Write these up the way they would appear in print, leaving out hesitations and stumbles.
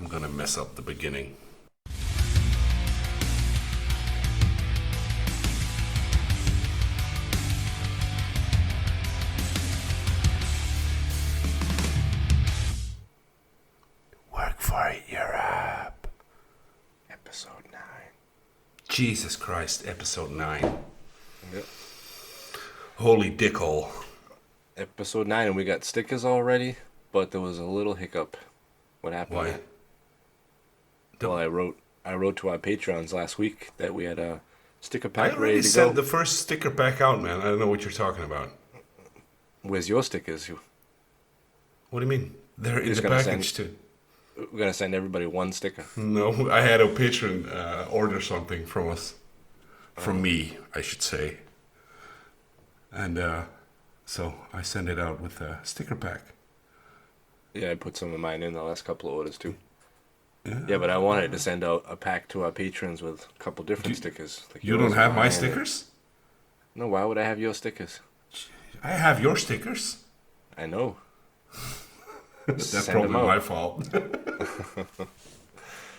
I'm gonna mess up the beginning. Work for it, you're up. Episode 9. Jesus Christ, episode 9. Yep. Holy dickhole. Episode 9, and we got stickers already, but there was a little hiccup. What happened? Why? Well, I wrote to our Patreons last week that we had a sticker I pack ready already to sent go. the first sticker pack out, man. I don't know what you're talking about. Where's your stickers? What do you mean? They're in Just the gonna package too. We're gonna send everybody one sticker. No, I had a patron order something from us. From me, I should say. And so I sent it out with a sticker pack. Yeah, I put some of mine in the last couple of orders too. Yeah, but I wanted to send out a pack to our patrons with a couple different stickers. Like You yours don't have and my mine. stickers? No, why would I have your stickers? I have your stickers. I know. That's Send probably them out. my fault.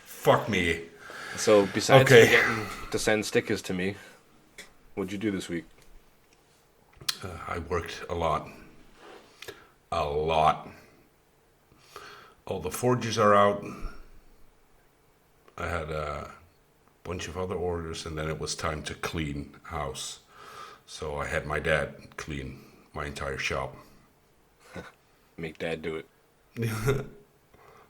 Fuck me. So besides Okay. forgetting to send stickers to me, what'd you do this week? I worked a lot. A lot. All the forges are out. I had a bunch of other orders, and then it was time to clean house. So I had my dad clean my entire shop. Make Dad do it.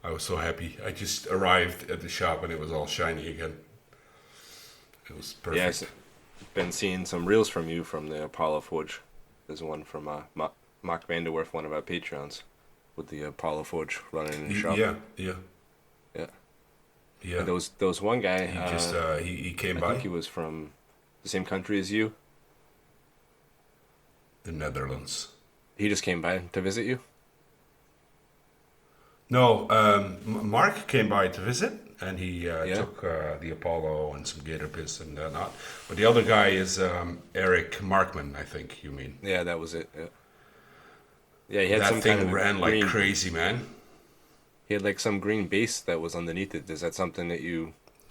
I was so happy. I just arrived at the shop and it was all shiny again. It was perfect. Yeah, I've been seeing some reels from you from the Apollo Forge. There's one from Mark Vanderwerf, one of our Patreons, with the Apollo Forge running in the shop. Yeah. And there was one guy. He just he came I by think he was from the same country as you. the Netherlands. He just came by to visit you. No, Mark came by to visit, and he Yeah. took the Apollo and some gator piss and not. But the other guy is Eric Markman, I think you mean. Yeah, that was it. Yeah, yeah, he had That some thing kind of ran like green, crazy, man. He had like some green base that was underneath it. Is that something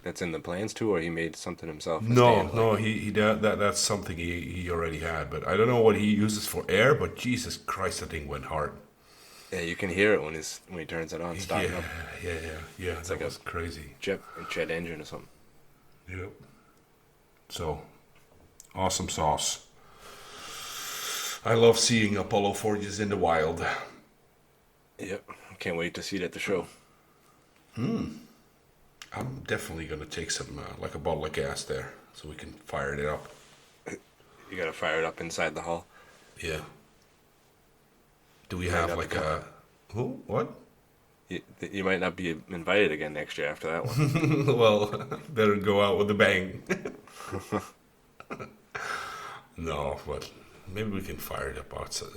that's in the plans too, or he made something himself? a stand, No, like- he that's something he already had, but I don't know what he uses for air. But Jesus Christ, that thing went hard. Yeah, you can hear it when he turns it on, starting Yeah, up. yeah. That like a- was crazy. Jet engine or something. Yep. So, awesome sauce. I love seeing Apollo forges in the wild. Yep, can't wait to see it at the show. I'm definitely gonna take some, like a bottle of gas there, so we can fire it up. You gotta fire it up inside the hall. Yeah. Do we Right have up like the- a who? What? You might not be invited again next year after that one. Well, better go out with a bang. No, but maybe we can fire it up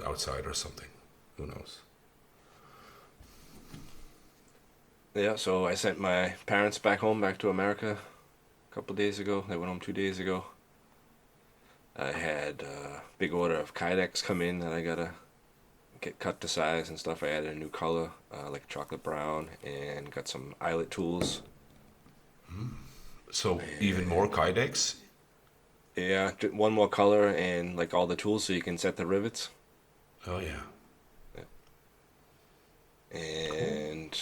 outside or something. Who knows? Yeah, so I sent my parents back home, back to America a couple days ago. They went home 2 days ago. I had a big order of Kydex come in that I gotta get cut to size and stuff. I added a new color, like chocolate brown, and got some eyelet tools. So even more Kydex? Yeah, one more color and like all the tools so you can set the rivets. Oh yeah. And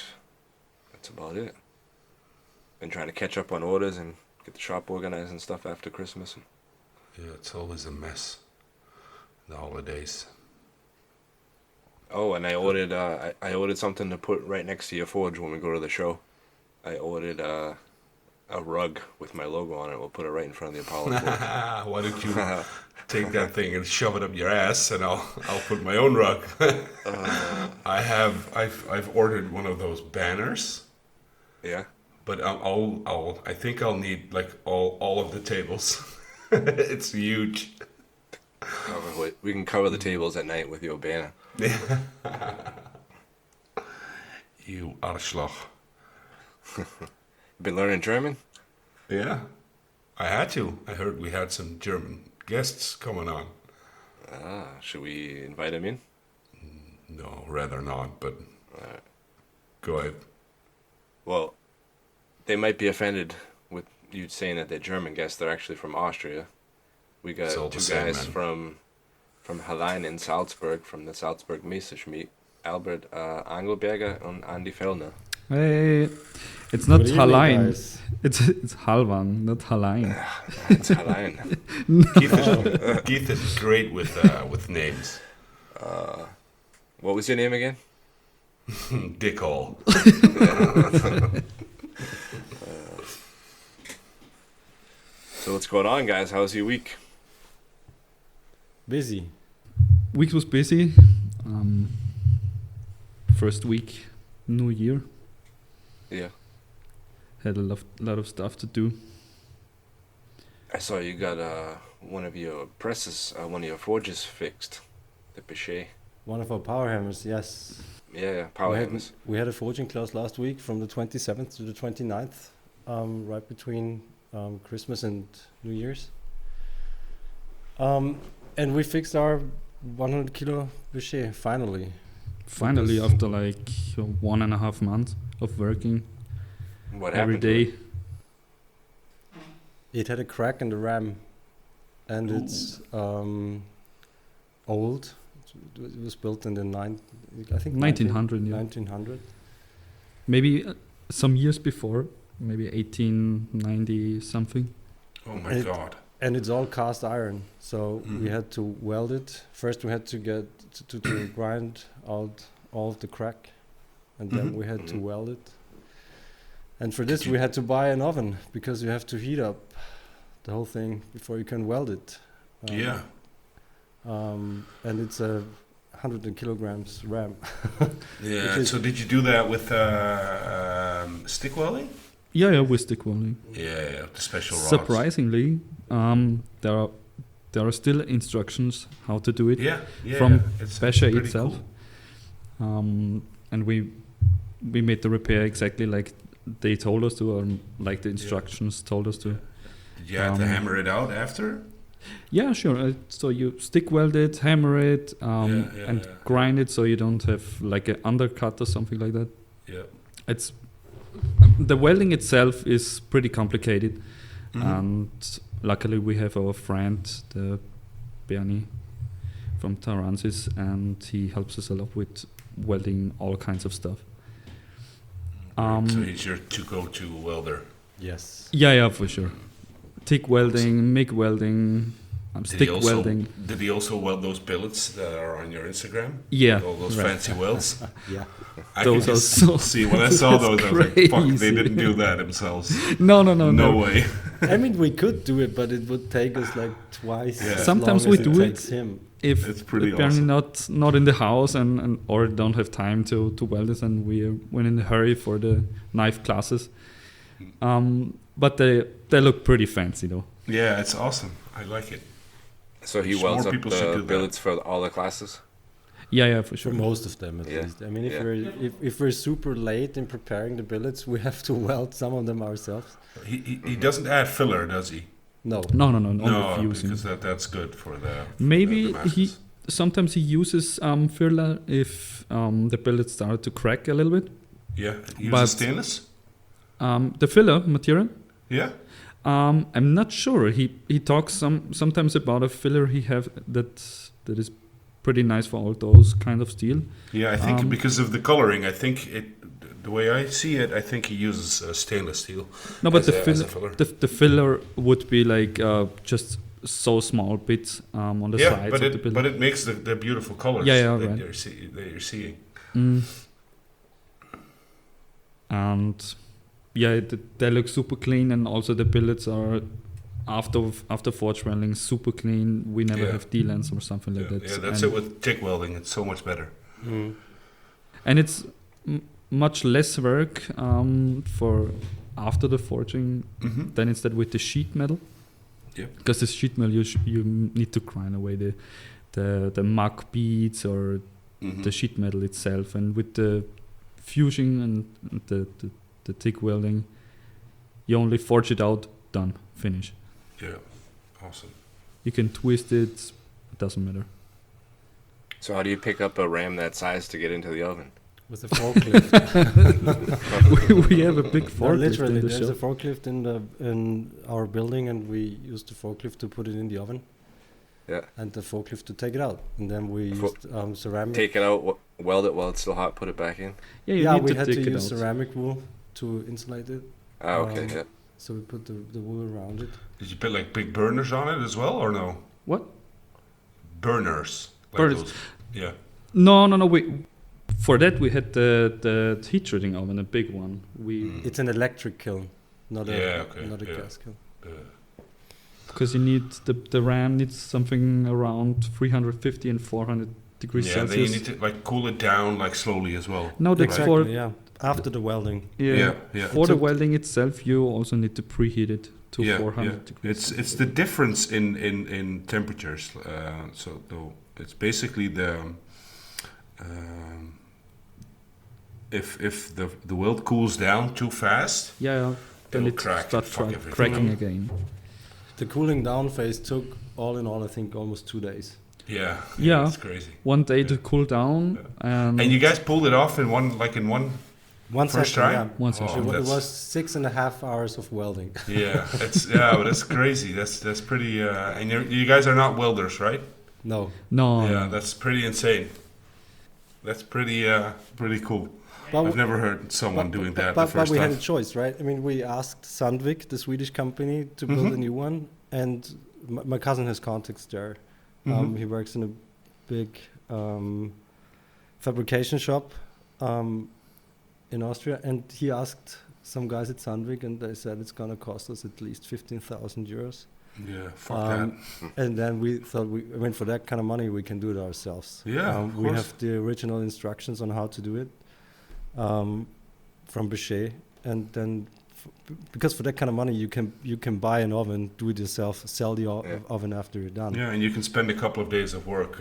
that's about it. Been trying to catch up on orders and get the shop organized and stuff after Christmas. Yeah, it's always a mess. The holidays. Oh, and I ordered I ordered something to put right next to your forge when we go to the show. I ordered a rug with my logo on it. We'll put it right in front of the Apollo forge. Why don't you take that thing and shove it up your ass, and I'll put my own rug. I've ordered one of those banners, Yeah. but I think I'll need like all of the tables. It's huge. We can cover the tables at night with your banner. You Arschloch. Been learning German? Yeah, I had to. I heard we had some German guests coming on. Should we invite him in? No, rather not, but Alright. go ahead. Well, they might be offended with you saying that they're German guests. They're actually from Austria. We It's all got the two same, guys man. from Hallein in Salzburg, from the Salzburg Messerschmitt, Albert Angelberger and Andy Fellner. Hey, it's not Good evening, Hallein. guys. It's Halvan, not Hallein. It's Hallein. Keith is great with names. What was your name again? Dick Hole. So what's going on, guys? How's your week? Busy. Week was busy. First week, New Year. Yeah. Had a lot of stuff to do. I saw you got one of your presses, one of your forges fixed. The Pichet. One of our power hammers, yes. Yeah, power we had, hammers. we had a forging class last week from the 27th to the 29th, right between Christmas and New Year's. And we fixed our 100 kilo Bichet finally. Finally, Because- after like 1.5 months of working What every happened to it? day. It had a crack in the ram, and it's old. It was built in the I think 1900, yeah. 1900. Maybe some years before, maybe 1890 something. Oh my It- God. And it's all cast iron, so we Mhm. had to weld it. First, we had to get to grind out all of the crack, and then Mhm. we had to Mhm. weld it. And for this, you- we had to buy an oven because you have to heat up the whole thing before you can weld it. Yeah. And it's a 100 kilograms ram. Yeah. Which is- So did you do that with stick welding? Yeah, with stick welding. Yeah, the special rods. Surprisingly, there are still instructions how to do it. Yeah, yeah. From it's Becher pretty itself. cool. And we made the repair exactly like they told us to, or like the instructions told us to. Did you have to Um, hammer it out after? Yeah, sure. So you stick weld it, hammer it, and yeah. grind it so you don't have like an undercut or something like that. Yeah. It's the welding itself is pretty complicated, Mhm. and luckily we have our friend, the Bernie from Taransis, and he helps us a lot with welding all kinds of stuff. So he's your to-go-to welder. Yes. Yeah, for sure. TIG welding, MIG welding, stick welding. Did he also weld those billets that are on your Instagram? Yeah, All those right. fancy welds? Yeah. I Those could are just so- see when I saw that's those, I was like, fuck, they crazy. didn't do that themselves. No, No way. I mean, we could do it, but it would take us like twice. Yeah. as Sometimes long we as do it. takes him. If It's pretty apparently awesome. not in the house and or don't have time to weld it, and we're in a hurry for the knife classes. But they look pretty fancy though. Yeah, it's awesome. I like it. So he More welds up people should do the that. billets for all the classes? Yeah, for For sure. most of them, at Yeah. least. I mean, Yeah. if we're super late in preparing the billets, we have to weld some of them ourselves. He doesn't add filler, does he? No. No, No, only fusing. because that's good for the Maybe the he masses. sometimes he uses filler if the billets start to crack a little bit. Yeah, he but- uses stainless. The filler material. Yeah. I'm not sure. He talks sometimes about a filler he have that is pretty nice for all those kind of steel. Yeah, I think Um, because of the coloring, I think the way I see it, I think he uses stainless steel. No, but as the a filler filler. the filler would be like just so small bits on the Yeah, sides but of the it building. but it makes the beautiful colors Yeah, that right. you're seeing. Mm. And yeah, they look super clean, and also the billets are after forge welding super clean. We never Yeah. have D-lens or something like Yeah, that. yeah, that's and, it with TIG welding. It's so much better. Mm. and it's much less work for after the forging Mm-hmm. than instead with the sheet metal. Yeah. Because the sheet metal you need to grind away the muck beads or Mm-hmm. the sheet metal itself, and with the fusing and the TIG welding, you only forge it out, done, finish. Yeah, awesome. You can twist it, it doesn't matter. So how do you pick up a ram that size to get into the oven? with a forklift. we have a big No, forklift literally, in the there's a shop. forklift in our building, and we used the forklift to put it in the oven, Yeah. and the forklift to take it out. And then we Fo- used ceramic. Take it out, weld it while it's still hot, put it back in. Yeah, you Yeah, need we to had to take it use out. ceramic wool to insulate it. Ah, okay, Um, yeah. So we put the wool around it. Did you put like big burners on it as well, or no? What? Burners. Like Burners. those- Yeah. No. For that we had the heat treating oven, a big one. It's an electric kiln, not Yeah, a okay, not a yeah. gas kiln. because you need the RAM needs something around 350 and 400 degrees Yeah, then you Celsius. need to like cool it down like slowly as well. No, that's Exactly. for Yeah. After the welding. yeah, yeah. for the took- welding itself. You also need to preheat it to Yeah, 400 degrees. It's the difference in temperatures. So though it's basically the if the weld cools down too fast, Yeah, then it'll it crack and starts fuck everything cracking up. again. The cooling down phase took all in all, I think, almost 2 days. yeah, Yeah. it's crazy. One day to Yeah. cool down, and And you guys pulled it off in one One first session, try. yeah. one Oh, session. It that's- was 6.5 hours of welding. Yeah, but that's crazy. That's pretty. And you guys are not welders, right? No. No, Yeah, that's pretty insane. That's pretty cool. But, I've never heard someone doing that the but first we time. had a choice, right? I mean, we asked Sandvik, the Swedish company, to build Mm-hmm. a new one. And my cousin has contacts there. Mhm. He works in a big fabrication shop in Austria. And he asked some guys at Sandvik, and they said it's going to cost us at least 15,000 euros. Yeah, fuck And then we thought, for that kind of money, we can do it ourselves. Yeah, of we course. have the original instructions on how to do it from Bechet, and then because for that kind of money, you can buy an oven, do it yourself, sell the Yeah. oven after you're done. Yeah, and you can spend a couple of days of work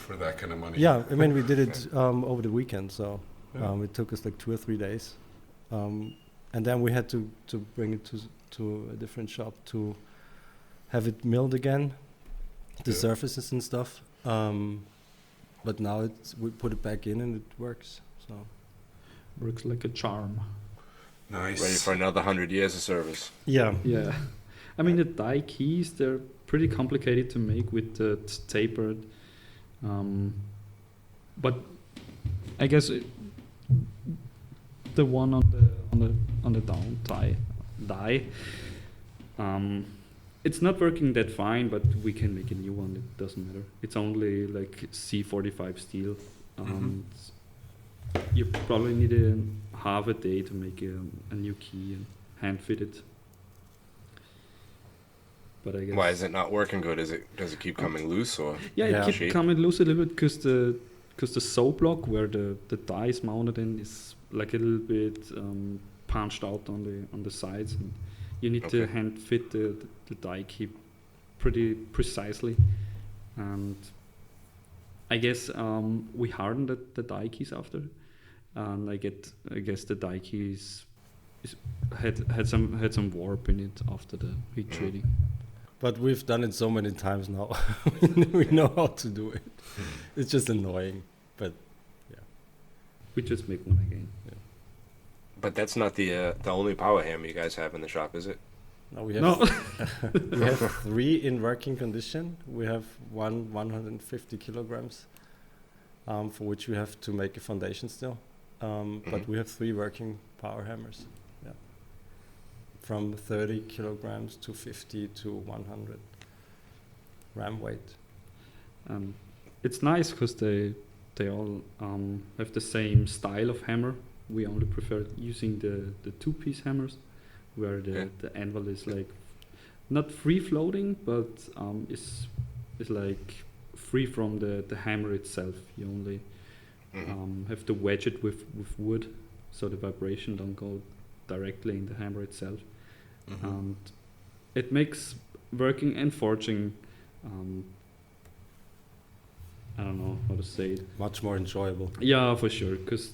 for that kind of money. Yeah, I mean, we did it over the weekend, so Yeah. it took us like 2 or 3 days, and then we had to bring it to a different shop to have it milled again, the Yeah. surfaces and stuff. But now we put it back in and it works. So works like a charm. Nice. Ready for another 100 years of service. yeah, Yeah, I mean the die keys, they're pretty complicated to make with the tapered, but I guess the one on the down die, it's not working that fine, but we can make a new one. It doesn't matter. It's only like C45 steel. S- You probably need half a day to make a new key and hand fit it. But I guess Why is it not working good? Does it keep coming loose or? yeah, Yeah. it keeps Shape. coming loose a little bit because the sew block where the die is mounted in is like a little bit punched out on the sides, and you need to Okay. hand fit the die key pretty precisely. And I guess we hardened the die keys after, and I guess the die keys had some warp in it after the heat treating. but we've done it so many times now. We know how to do it. It's just annoying, but We just make one again. But that's not the only power hammer you guys have in the shop, is it? now we have No, we have 3 in working condition. We have one 150 kilograms, for which we have to make a foundation still. But Mhm. we have 3 working power hammers. Yeah, from 30 kilograms to 50 to 100 ram weight. it's nice because they all have the same style of hammer. We only prefer using the two-piece hammers, where Yeah. the anvil is like not free floating, but is like free from the hammer itself. You only Mhm. have to wedge it with wood, so the vibration don't go directly in the hammer itself. Mhm. And it makes working and forging I don't know how to say it. Much more enjoyable. Yeah, for sure, because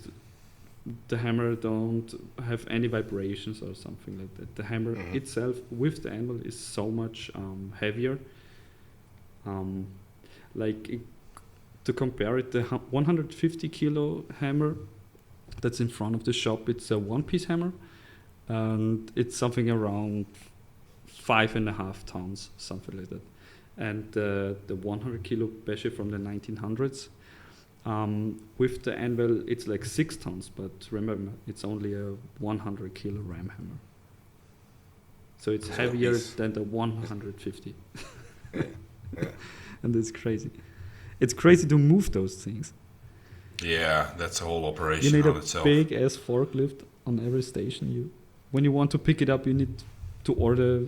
the hammer don't have any vibrations or something like that. The hammer Mhm. itself with the anvil is so much heavier. Like to compare it, the 150 kilo hammer that's in front of the shop. It's a one-piece hammer, and it's something around 5.5 tons, something like that. And the 100 kilo Beche from the 1900s, with the anvil, it's like 6 tons, but remember, it's only a 100 kilo ram hammer. So it's So heavier it's- than the 150. Yeah. Yeah. And it's crazy. It's crazy to move those things. Yeah, that's a whole You operation need on a itself. big ass forklift on every station. When you want to pick it up, you need to order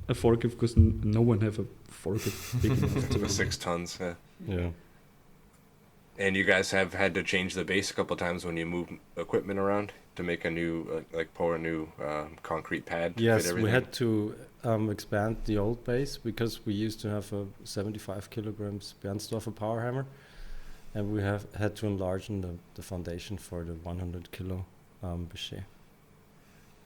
a forklift because no one have a forklift big enough to For 6 tons. Yeah. Yeah. And you guys have had to change the base a couple times when you move equipment around to make a new, like pour a new concrete pad. To fit Yes, we everything? had to expand the old base because we used to have a 75 kilograms Bernstorfer power hammer, and we have had to enlarge the foundation for the 100 kilo Beche.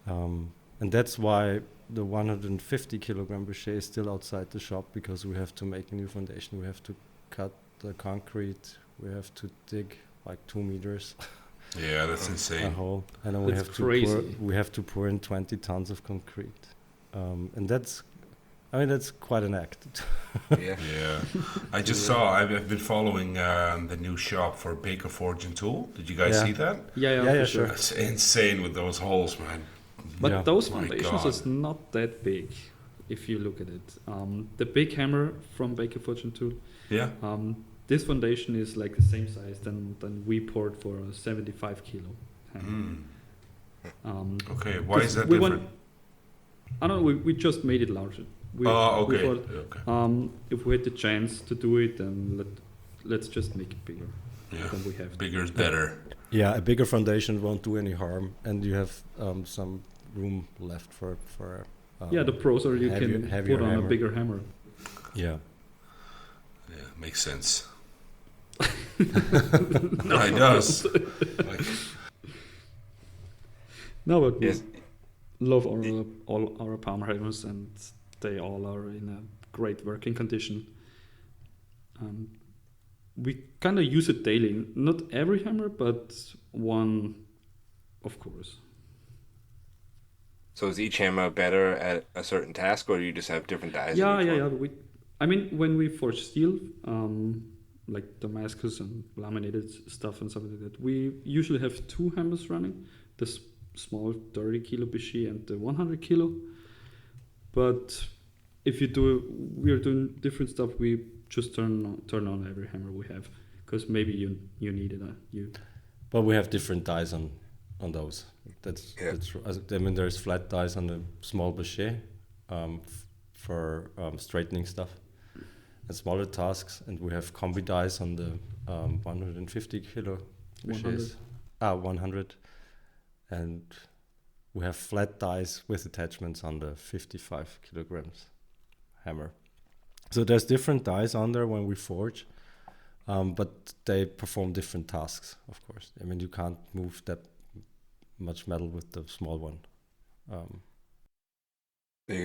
And that's why the 150 kilogram Beche is still outside the shop, because we have to make a new foundation. We have to cut the concrete. We have to dig like 2 meters Yeah, that's a insane. hole, and then we That's have to crazy. pour in 20 tons of concrete, and that's quite an act. Yeah. Yeah, I just saw. I've been following the new shop for Baker Forge and Tool. Did you guys Yeah. see that? Yeah, Yeah, for sure. That's insane with those holes, man. But Yeah. those My foundations God. is not that big, if you look at it. The big hammer from Baker Fortune Tool, Yeah. this foundation is like the same size than we poured for a 75 kilo hammer. Mm. Okay, why is that we different? I don't know. We just made it larger. We Okay. thought, Okay. if we had the chance to do it, then let's just make it bigger Yeah. than we have. Bigger is better. Yeah, a bigger foundation won't do any harm, and you have some room left for. Yeah, the pros are you heavier- can heavier put on hammer. a bigger hammer. Yeah. Yeah, makes sense. No, it does. Like, No, but Yes. we love all our palm hammers, and they all are in a great working condition. We kind of use it daily. Not every hammer, but one, of course. So is each hammer better at a certain task, or do you just have different dies? in Yeah, each yeah, one? yeah. I mean, when we forge steel, like Damascus and laminated stuff and something like that, we usually have 2 hammers running, the small 30 kilo Beche and the 100 kilo. But if we're doing different stuff, we just turn on every hammer we have, because maybe you need it. But we have different dies on those. Yeah. That's I mean, there's flat dies on the small Beche for straightening stuff and smaller tasks, and we have combi dies on the 150 kilo Beches. 100, and we have flat dies with attachments on the 55 kilograms hammer. So there's different dies on there when we forge. But they perform different tasks, of course. I mean, you can't move that much metal with the small one.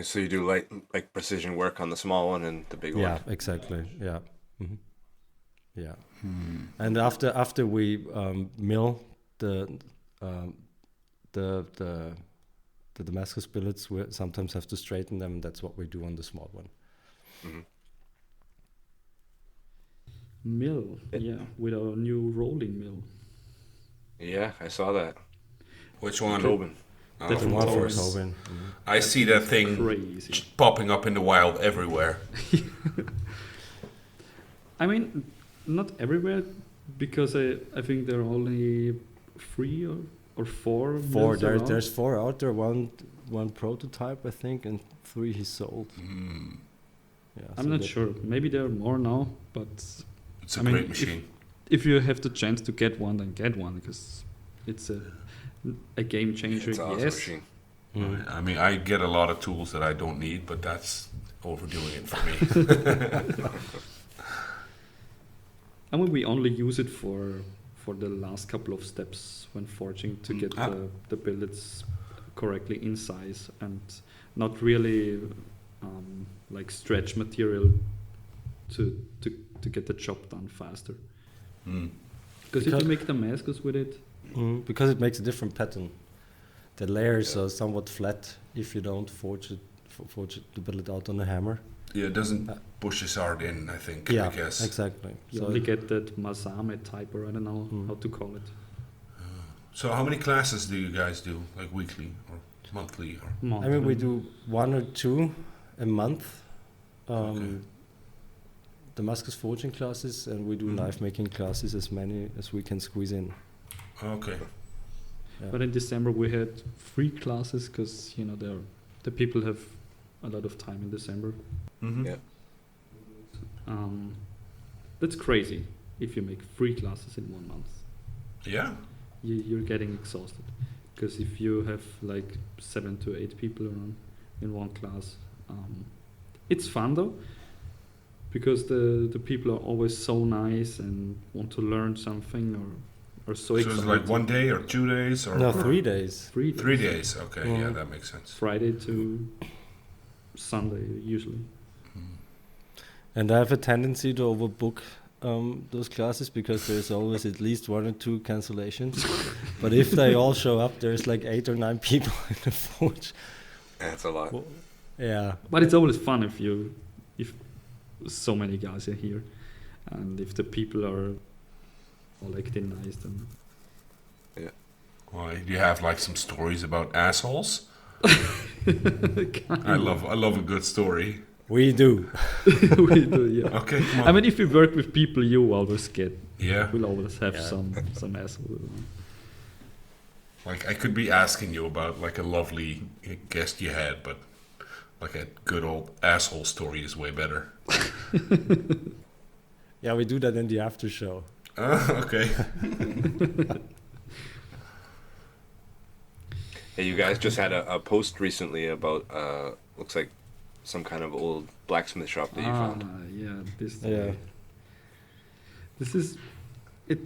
So you do like precision work on the small one and the big Yeah, one. exactly. Yeah. Hmm. Yeah. And after we mill the Damascus billets, we sometimes have to straighten them. That's what we do on the small one. Hmm. Mill, yeah, with our new rolling mill. Yeah, I saw that. which one? Tobin. Oh, That's The from one for Tobin. Tobin. I see that thing Crazy. popping up in the wild everywhere. I mean, not everywhere, because I think there are only 3 or 4. Four. mills around. There's 4 out there. One prototype, I think, and 3 he sold. Mm, Yeah. I'm so not that- sure. Maybe there are more now, but it's a I mean, great if- machine. if you have the chance to get one, then get one, because it's a game changer. It's an awesome Yes, machine. Mm. I mean, I get a lot of tools that I don't need, but that's overdoing it for me. I mean, we only use it for the last couple of steps when forging to get Ah. the billets correctly in size, and not really like stretch material to get the job done faster. Mm. Because if Because- you make Damascus with it, Because it makes a different pattern. The layers Yeah. are somewhat flat if you don't forge it to build it out on a hammer. Yeah, it doesn't push as hard in, I think. Yeah, I guess. exactly. You So only get that Masame type, or I don't know Mm. how to call it. So how many classes do you guys do? Like weekly or monthly? Or I mean, we do 1 or 2 a month. Okay. Damascus forging classes, and we do Mhm. knife making classes, as many as we can squeeze in. Okay. Yeah. But in December we had 3 classes because the people have a lot of time in December. Mm-hmm. Yeah. That's crazy if you make 3 classes in 1 month. Yeah. You're getting exhausted because if you have like 7 to 8 people around in one class, it's fun though because the people are always so nice and want to learn something or are so So excited. it's like 1 day or 2 days or No, 3 days. 3 days. 3 days. Okay, yeah, Mhm. that makes sense. Friday to Sunday usually. And I have a tendency to overbook those classes because there's always at least 1 or 2 cancellations. But if they all show up, there's like 8 or 9 people in the forge. That's a lot. Well, yeah. But it's always fun if so many guys are here, and if the people are like they're nice. Then Why? Do you have like some stories about assholes? Kind I of. love a good story. We do. We do, yeah. Okay, come on. I mean, if you work with people, you always yeah. will always have Yeah. some asshole. Like I could be asking you about like a lovely guest you had, but like a good old asshole story is way better. Yeah, we do that in the after show. Okay. Hey, you guys just had a post recently about looks like some kind of old blacksmith shop that you found. Yeah, Yeah. this is it.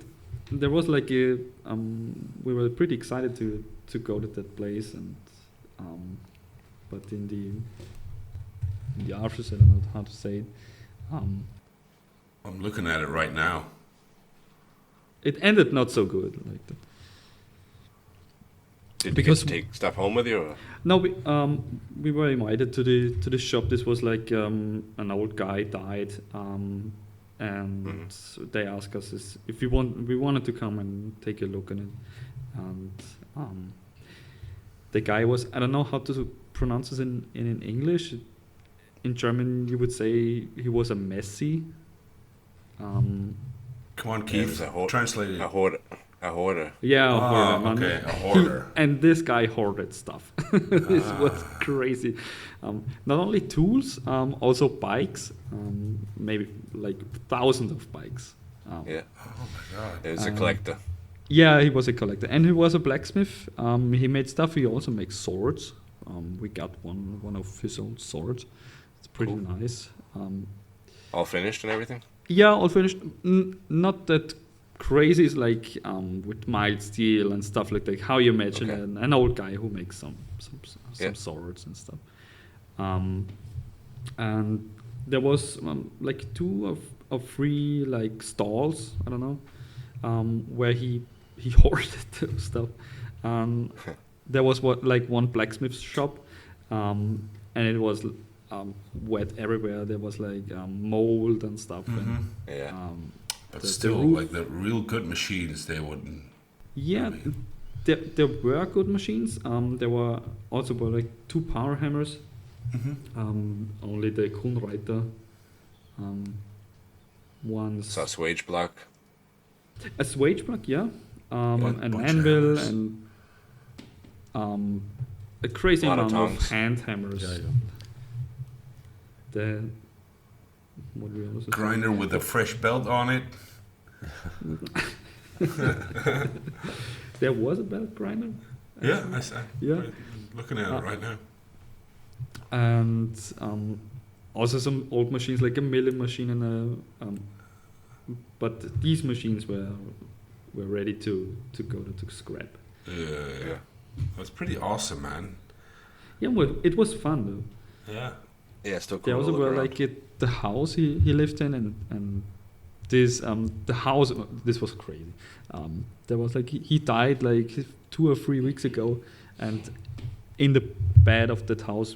There was like a we were pretty excited to go to that place, and but in the afterwards, I don't know how to say it. I'm looking at it right now. It ended not so good. Like that. Did because- you get to take stuff home with you? Or? No, we were invited to the shop. This was like an old guy died, and they asked us if we wanted to come and take a look at it, and the guy was, I don't know how to pronounce this in English. In German, you would say he was a Messi. Come on, Yeah, it Keith. was a Translate it. A hoarder. A hoarder. Yeah, a hoarder, man. okay, a hoarder. And this guy hoarded stuff. This was crazy. Not only tools, also bikes. Maybe like thousands of bikes. Yeah, Oh my god. it was a collector. Yeah, he was a collector, and he was a blacksmith. He made stuff. He also makes swords. We got one of his own swords. It's pretty Cool. nice. All finished and everything? Yeah, all finished. Not that crazy. It's like with mild steel and stuff like that. How you imagine Okay. an old guy who makes some Yeah. swords and stuff. And there was like 2 of 3 like stalls. I don't know where he hoarded those stuff. There was one blacksmith shop, and it was wet everywhere. There was like mold and stuff. Mhm. Yeah. And, But the still, roof- like the real good machines, they wouldn't. yeah, Really? there were good machines. There were also like 2 power hammers. Only the Kronreiter. One's Saw swage block. a swage block, yeah. An bunch of anvil hammers. and a crazy Lot of amount of tongs. hand hammers. Yeah, yeah. The what we also say? Grinder with a fresh belt on it. There was a belt grinder. Yeah, I see. Yeah. Looking at it right now. And also some old machines like a milling machine and a but these machines were ready to go to scrap. Yeah. That's pretty awesome, man. Yeah, well, it was fun though. Yeah. Yeah, still cool. There to also look were around. like the house he lived in and this the house. This was crazy. There was like he died like 2 or 3 weeks ago, and in the bed of that house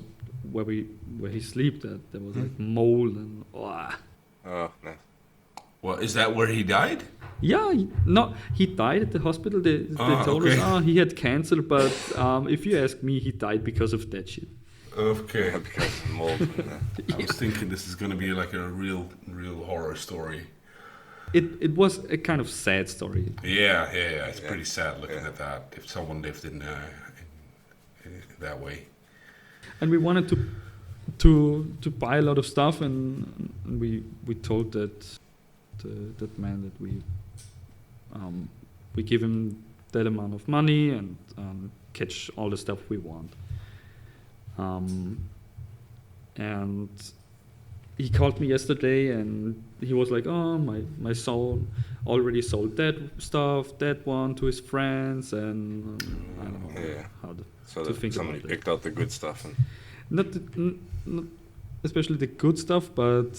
where he slept at, there was like mold and Oh, nice. Well, is that where he died? yeah, he died at the hospital. They told okay. us he had cancer, but if you ask me, he died because of that shit. Okay. Because of mold. Yeah. I was thinking this is going to be like a real horror story. It was a kind of sad story. Yeah. It's pretty sad looking at that. If someone lived in that way. And we wanted to buy a lot of stuff, and we told that man that we give him that amount of money and catch all the stuff we want. And he called me yesterday, and he was like, "Oh, my son already sold that stuff, that one to his friends," and I don't know Yeah. how to So to that think somebody about it. picked out the good stuff. And Not especially the good stuff, but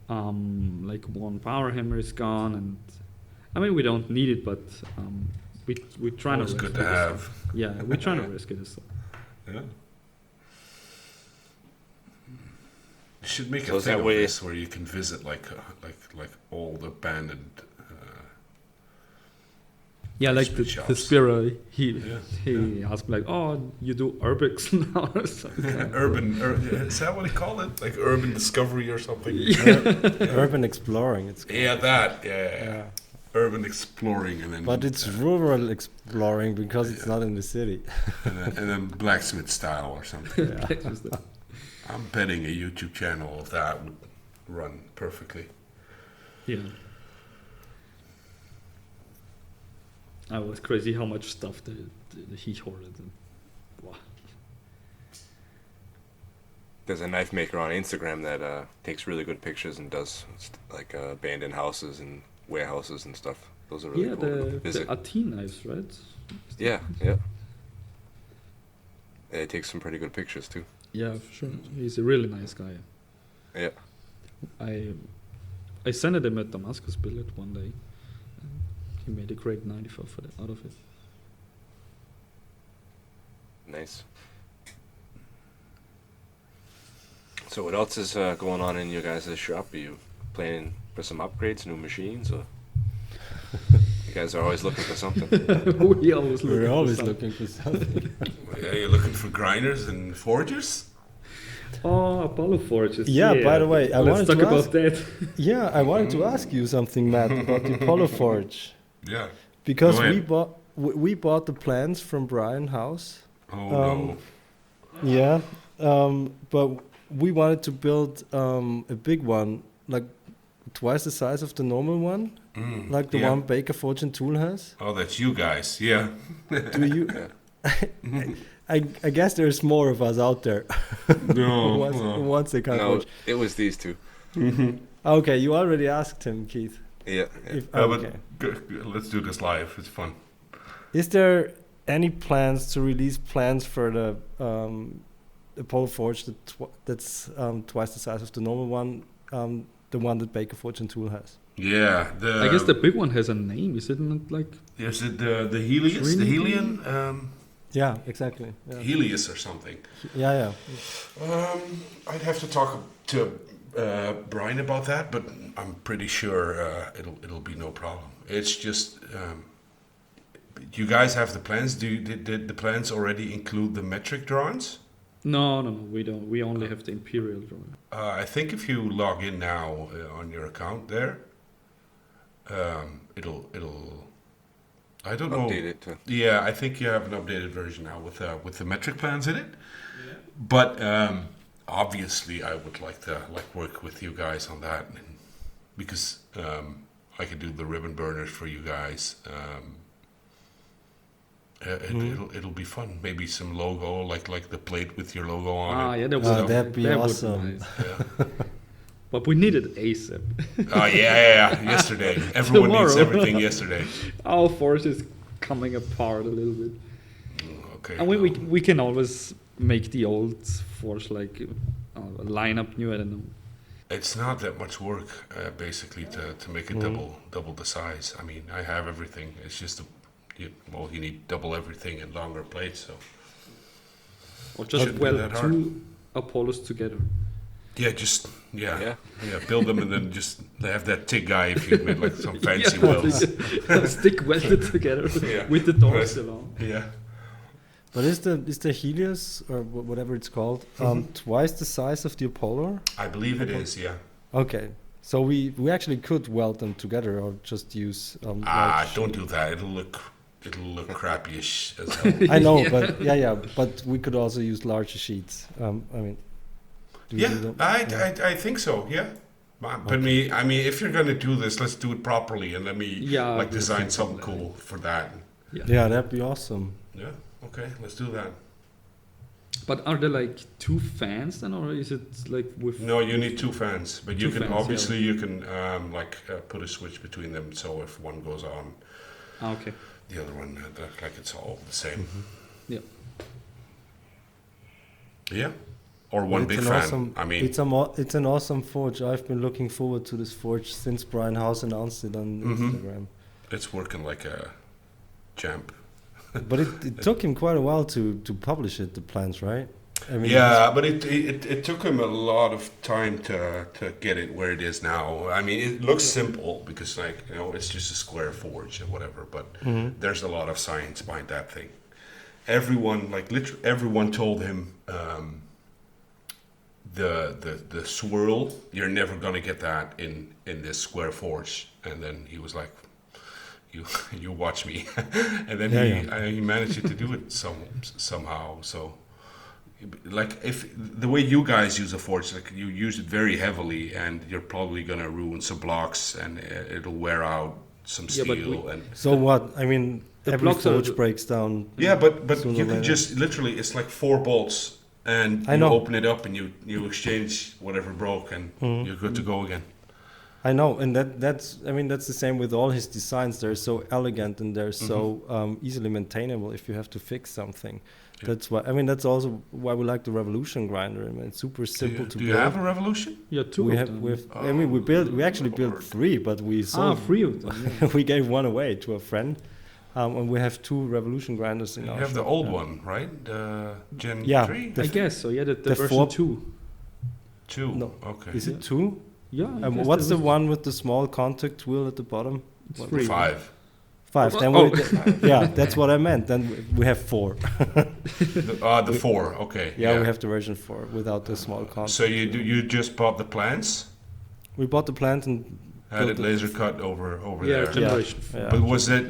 like one power hammer is gone, and I mean we don't need it, but we try to. It's good to rescue the have. stuff. Yeah, we're trying to rescue this stuff. Yeah. You should make So a is thing that of way- this where you can visit like all the abandoned. Yeah, like Extra the shops. Spiro, he Yeah. asked me like, "Oh, you do urbex now or something?" Is that what he called it? Like urban discovery or something? Urban exploring. It's called. Yeah, that. Yeah. Yeah. Urban exploring, and then But it's rural exploring because it's not in the city. and then blacksmith style or something. That's just it. I'm betting a YouTube channel of that would run perfectly. Yeah. I was crazy how much stuff he hoarded. And, wow. there's a knife maker on Instagram that takes really good pictures and does like abandoned houses and warehouses and stuff. Those are really Yeah, cool to visit. the AT knives, right? Yeah. It takes some pretty good pictures too. Yeah, for sure. He's a really nice guy. Yeah. I sent him a Damascus billet one day. And he made a great 95 out of it. Nice. So what else is going on in your guys' shop? Are you planning for some upgrades, new machines, or you guys are always looking for something? We always look We're for always something. looking for something. Yeah, you're looking for grinders and forgers? Oh, Apollo Forges. Yeah, by the way, I let's wanted talk to about ask- that. Yeah, I wanted to ask you something, Matt, about the Apollo Forge. Yeah. Because Go we ahead. bought the plans from Brian House. Oh no. Yeah, but we wanted to build a big one, like twice the size of the normal one, Mm, like the yeah. one Baker Forge and Tool has. Oh, that's you guys. Yeah. Do you? I guess there's more of us out there. No. who wants a kind No, of forge. it was these two. Okay, you already asked him, Keith. Yeah. If, But okay. let's do this live. It's fun. Is there any plans to release plans for the Apollo Forge that's twice the size of the normal one, the one that Baker Forge and Tool has? Yeah. I guess the big one has a name, isn't it? Like Is it the Helios? The Trinity? Helion? Yeah, exactly. Yeah, Helios or something. yeah. I'd have to talk to Brian about that, but I'm pretty sure it'll be no problem. It's just you guys have the plans. Did the plans already include the metric drawings? no, we don't. We only have the Imperial drawing. I think if you log in now on your account there, it'll. I don't know. Update it to. Yeah, I think you have an updated version now with the metric plans in it. But obviously, I would like to work with you guys on that, because I could do the ribbon burners for you guys. It'll be fun. Maybe some logo, like the plate with your logo on it. Yeah, that Oh, would that'd be that would awesome. nice. Yeah. But we need it ASAP. Oh yeah. Yesterday, everyone needs Tomorrow. everything yesterday. Our force is coming apart a little bit. Okay. And we can always make the old force like line up new. I don't know. It's not that much work, basically, to make it double the size. I mean, I have everything. It's just you need double everything and longer plates. So Or just Shouldn't be weld that hard. 2 Apollos together. yeah, just Yeah. build them and then just have that TIG guy if you made like some fancy welds. Stick welded together Yeah. with the doors Right. along. Yeah. But is the Helios or whatever it's called twice the size of the Apollo? I believe it is. Yeah. Okay, so we actually could weld them together or just use. large Don't sheet. do that. It'll look crappy-ish as hell. I know, but but we could also use larger sheets. I mean, do we Yeah, do that? I think so. Yeah. But I mean, if you're gonna do this, let's do it properly and let me Yeah, like design definitely. something cool for that. Yeah, that'd be awesome. Yeah. Okay, let's do that. But are there like 2 fans then, or is it like with? No, you need 2 fans, but you Two can fans, yeah. obviously you can put a switch between them. So if one goes on, Okay. the other one like it's all the same. Yeah. Yeah. Or one It's big an fan. awesome- I mean, It's an awesome forge. I've been looking forward to this forge since Brian House announced it on Instagram. it's working like a champ. But it took him quite a while to publish it, the plans, right? I mean, Yeah, but it took him a lot of time to get it where it is now. I mean, it looks simple because it's just a square forge and whatever, but there's a lot of science behind that thing. Everyone, like literally everyone, told him the swirl, you're never gonna get that in this square forge. And then he was like, you watch me, and then he managed to do it somehow. So. Like if the way you guys use a forge, like you use it very heavily, and you're probably gonna ruin some blocks, and it'll wear out some Yeah, but steel. And so what? I mean, The every blocks are forge the- breaks down. yeah, but Sooner you or can later. just literally, it's like 4 bolts, and I you know. open it up, and you exchange whatever broke, and you're good to go again. I know, and that's the same with all his designs. They're so elegant and they're so easily maintainable if you have to fix something. Yeah. That's why. I mean, that's also why we like the Revolution grinder. I mean, it's super simple to Do build. you have a Revolution? Yeah, 2 we of have, them. I mean, we actually built Lord. 3, but we sold. 3 of them. Yeah. We gave one away to a friend, and we have 2 Revolution grinders in You our have the shop, old yeah. one, right? The Gen Yeah, 3? the I guess so. Yeah, the the version 4 2. 2. No. Okay. Is Yeah. it 2? Yeah. I guess What's there the was- one with the small contact wheel at the bottom? It's What- 3. 5. 5. Then Oh. yeah, that's what I meant. Then we have 4. The 4. Okay. Yeah, we have the version 4 without the small contact. So you just bought the plans, We bought the plant and had it Built it. laser cut over Yeah, there. generation. yeah. But was it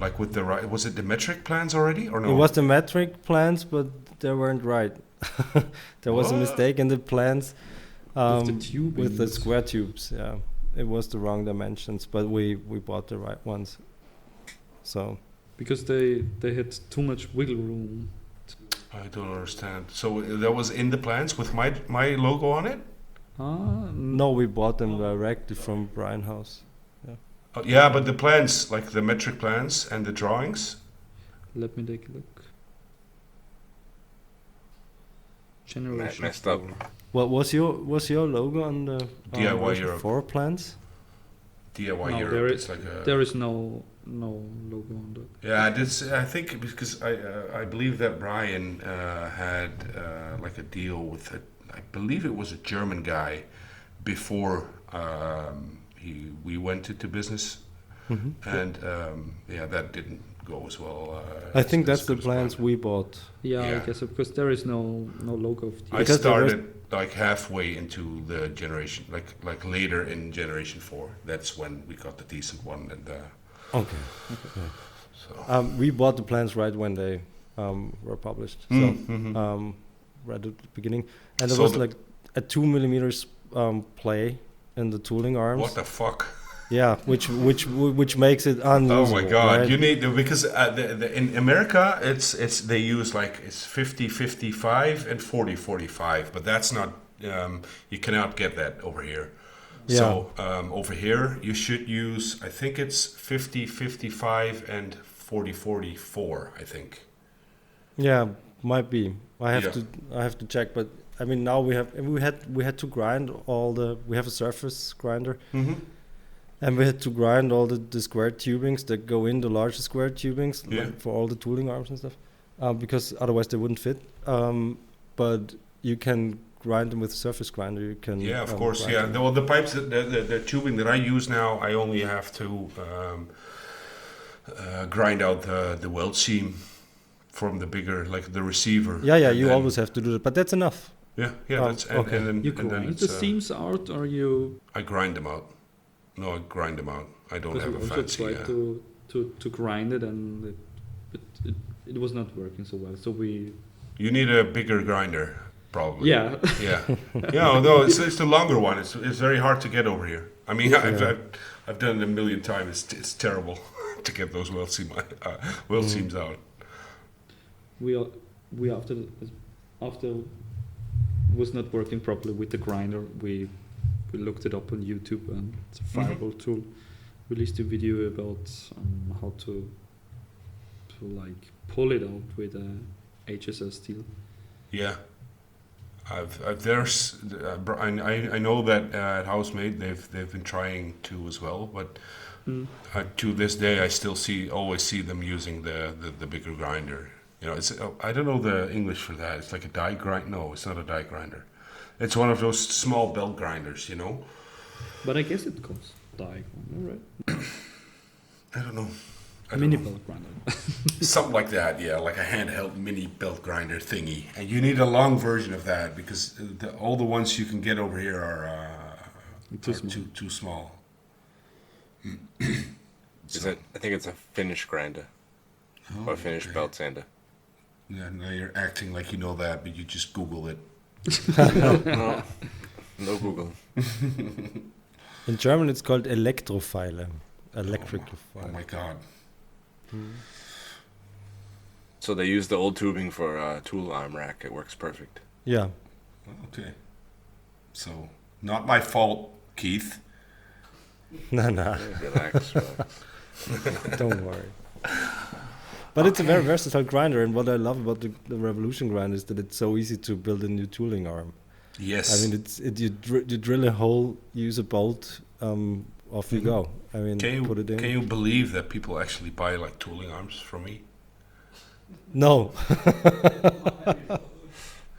like with the right? Was it the metric plans already or no? It was the metric plans, but they weren't right. There was a What? mistake in the plans With the tubing. with the square tubes. Yeah, it was the wrong dimensions, but we bought the right ones. So Because they had too much wiggle room. I don't understand. So that was in the plans with my logo on it. no, we bought them directly from Brian House. Yeah, but the plans, like the metric plans and the drawings. Let me take a look. Generation. Messed up. 4. What was your logo on the DIY version Europe. 4 plans? DIY No, Europe. there It's is- like a. There is no logo on that. Yeah, I think because I believe that Brian had like a deal with I believe it was a German guy before we went into business, and that didn't go as well. I think as that's the good as plans planned. we bought. Yeah, Yeah. I guess so, because there is no logo of the. I Because there was- started like halfway into the generation, like later in generation 4. That's when we got the decent one, and Okay. so. We bought the plans right when they were published. So right at the beginning, and there So was the- like a 2 millimeters play in the tooling arms. What the fuck? Yeah, which makes it unusable. Oh my god! right? You need because in America it's they use like it's 50-55 and 40-45, but that's not you cannot get that over here. So over here you should use I think it's 50-55 and 40-44. I think. Yeah, might be. I have Yeah. to check, but I mean, now we had to grind all the. We have a surface grinder, Mm-hmm. and we had to grind all the square tubings that go in the larger square tubings Yeah. like, for all the tooling arms and stuff, because otherwise they wouldn't fit. But you can grind them with a surface grinder. You can. Yeah, of course. grind Yeah, them. the pipes, the tubing that I use now, I only have to grind out the weld seam from the bigger, like the receiver. Yeah. and You then- always have to do that, but that's enough. Yeah, that's okay. and then You and then grind it's, the seams out, or you? I grind them out. No, I grind them out. I don't Because have we a also fancy. tried to grind it, and it was not working so well. So we. You need a bigger grinder, probably. Yeah. Yeah. Yeah. No, it's the longer one. It's very hard to get over here. I mean, I've done it a million times. It's terrible to get those weld seams out. We after was not working properly with the grinder. We looked it up on YouTube, and it's a Fireball tool. Released a video about how to like pull it out with a HSL steel. Yeah. I know that at Housemade they've been trying to as well, but to this day I still always see them using the bigger grinder. You know, I don't know the English for that. It's like a die grind. No, it's not a die grinder. It's one of those small belt grinders. You know. But I guess it calls die grinder, right? I don't know. Mini belt grinder. Something like that, yeah, like a handheld mini belt grinder thingy. And you need a long version of that because all the ones you can get over here are too small. Is it? I think it's a Finnish grinder or Finnish okay. belt sander. Yeah, now you're acting like you know that, but you just Google it. No Google. In German, it's called Elektrofile. Electrical Oh file. my god. So they use the old tubing for a tool arm rack. It works perfect. Yeah. Okay. So, not my fault, Keith. No. Relax. Don't worry. But it's a very versatile grinder, and what I love about the Revolution grinder is that it's so easy to build a new tooling arm. Yes. I mean, you drill a hole, use a bolt, off you go. I mean, put it in. Can you believe that people actually buy like tooling arms from me? No.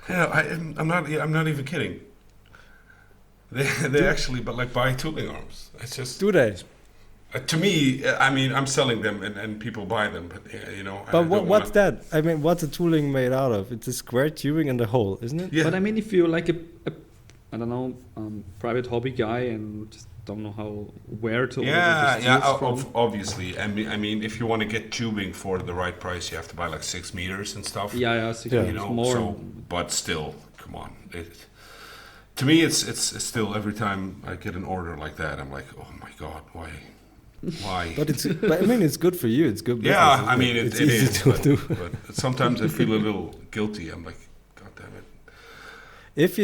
Yeah, I'm not even kidding. They actually buy tooling arms. It's just Do they? to me. I mean, I'm selling them and people buy them, but you know. I But don't what's wanna- that? I mean, what's a tooling made out of? It's a square tubing and a hole, isn't it? Yeah. But I mean, if you're like a I don't know, private hobby guy and just don't know where to order the steels from. Obviously. I mean, if you want to get tubing for the right price, you have to buy like 6 meters and stuff. Yeah, 6 Yeah. You meters know, more. so but still, come on. To me, it's still every time I get an order like that, I'm like, oh my god, why? But I mean, it's good for you. It's good. Business, Yeah, isn't I mean, it's it easy is, to but, do. but sometimes I feel a little guilty. I'm like, god damn it. If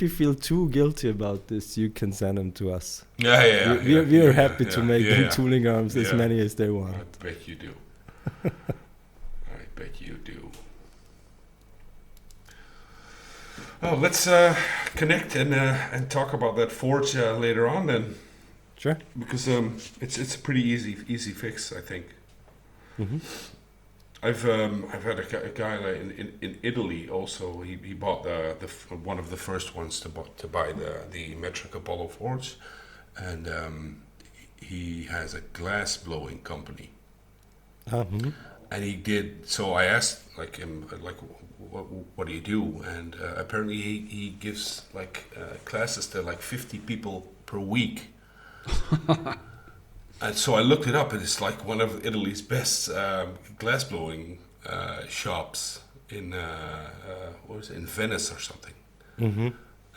you feel too guilty about this, you can send them to us. Yeah. We are happy to make them yeah. tooling arms as Yeah. many as they want. I bet you do. I bet you do. Oh, let's connect and talk about that forge later on then, Sure. because it's a pretty easy fix, I think. Mm-hmm. I've had a guy like in Italy also. He bought one of the first ones to buy the Metric Apollo forge, and he has a glass blowing company. Mm-hmm. And he did. So I asked him what do you do? And apparently he gives classes to 50 people per week. And so I looked it up, and it's like one of Italy's best glass blowing shops in in Venice or something. Mm-hmm.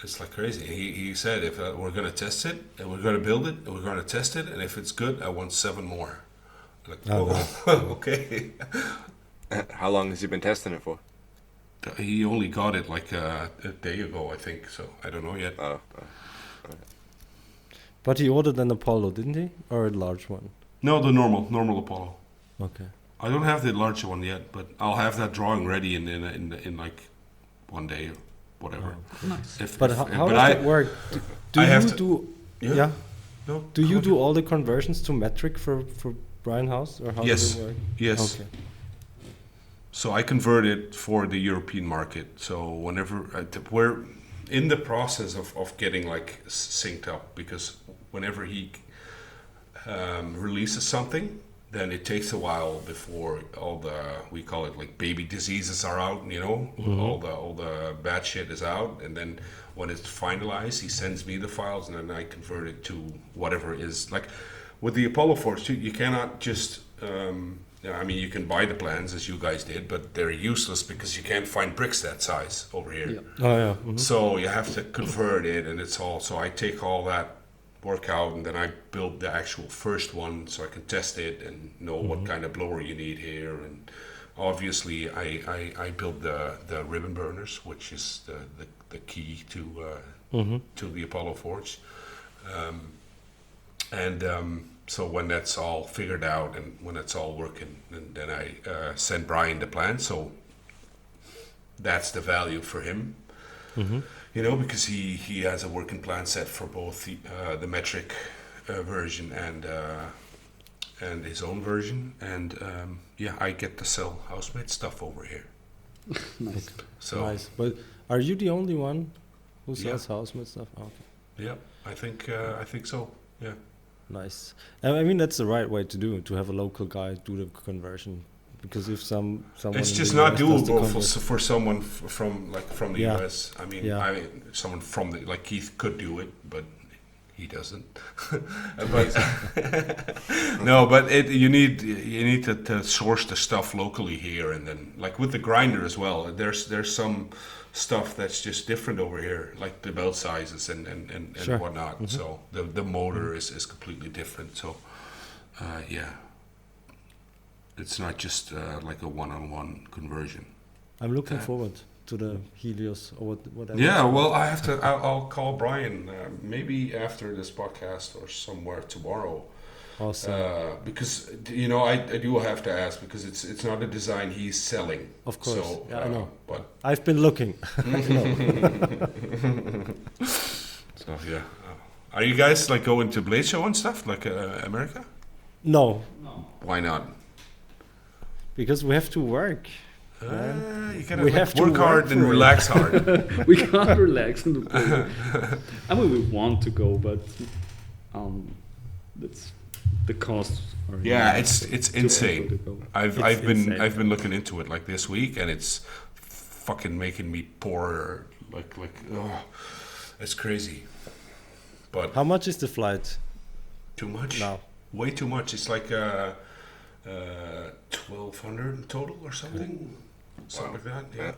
It's like crazy. He said, if we're going to test it, and we're going to build it, and we're going to test it, and if it's good, I want 7 more. Like, okay. How long has he been testing it for? He only got it a day ago, I think. So I don't know yet. Oh. But he ordered an Apollo, didn't he? Or a large one? No, the normal Apollo. Okay. I don't have the larger one yet, but I'll have that drawing ready in 1 day. whatever. Nice. But how does that work? Do I have you to- do? Yeah. Yeah. No. Do you go do ahead. all the conversions to metric for Brian House, or how Yes. does it work? Yes. Okay. So I convert it for the European market. So whenever we're in the process of getting like synced up, because whenever he releases something, then it takes a while before all the, we call it like baby diseases are out, you know, all the bad shit is out, and then when it's finalized, he sends me the files, and then I convert it to whatever is like. With the Apollo Forge too, you cannot just. I mean, you can buy the plans as you guys did, but they're useless because you can't find bricks that size over here. Yeah. Oh yeah. Mhm. So you have to convert it, and it's all. So I take all that work out, and then I build the actual first one, so I can test it and know what kind of blower you need here. And obviously, I build the ribbon burners, which is the key to the Apollo Forge. So when that's all figured out and when it's all working, and then I send Brian the plan. So that's the value for him, you know, because he has a working plan set for both the metric version and his own version. And yeah, I get to sell house-made stuff over here. Nice. So Nice. But are you the only one who Yeah. sells house-made stuff? Okay. yeah, I think so. Yeah. Nice. I mean, that's the right way to do it, to have a local guy do the conversion. Because if someone It's in just the not US does the doable convert- for someone from the Yeah. US. I mean, Yeah. someone from the like Keith could do it, but he doesn't. But no, but you need to source the stuff locally here, and then like with the grinder as well. There's some stuff that's just different over here, like the belt sizes and Sure. whatnot. So the motor is completely different. So yeah. It's not just like a one-on-one conversion. I'm looking forward to the Helios or whatever. Yeah, well, I have to. I'll call Brian maybe after this podcast or somewhere tomorrow, Awesome. because you know I do have to ask because it's not a design he's selling. Of course. So, Yeah, I know. But I've been looking. so yeah, are you guys like going to Blade Show and stuff like America? No, Why not? because we have to work. You gotta We like, have to work hard work and for it. relax hard. We can't relax in the plane. I mean, we want to go, but that's the costs are. Yeah, it's too awful insane. to go. I've insane. been looking into it like this week, and it's fucking making me poor. Like oh, it's crazy. But How much is the flight too much. now? Way too much. It's like 1,200 in total or something. Something like that. Yeah.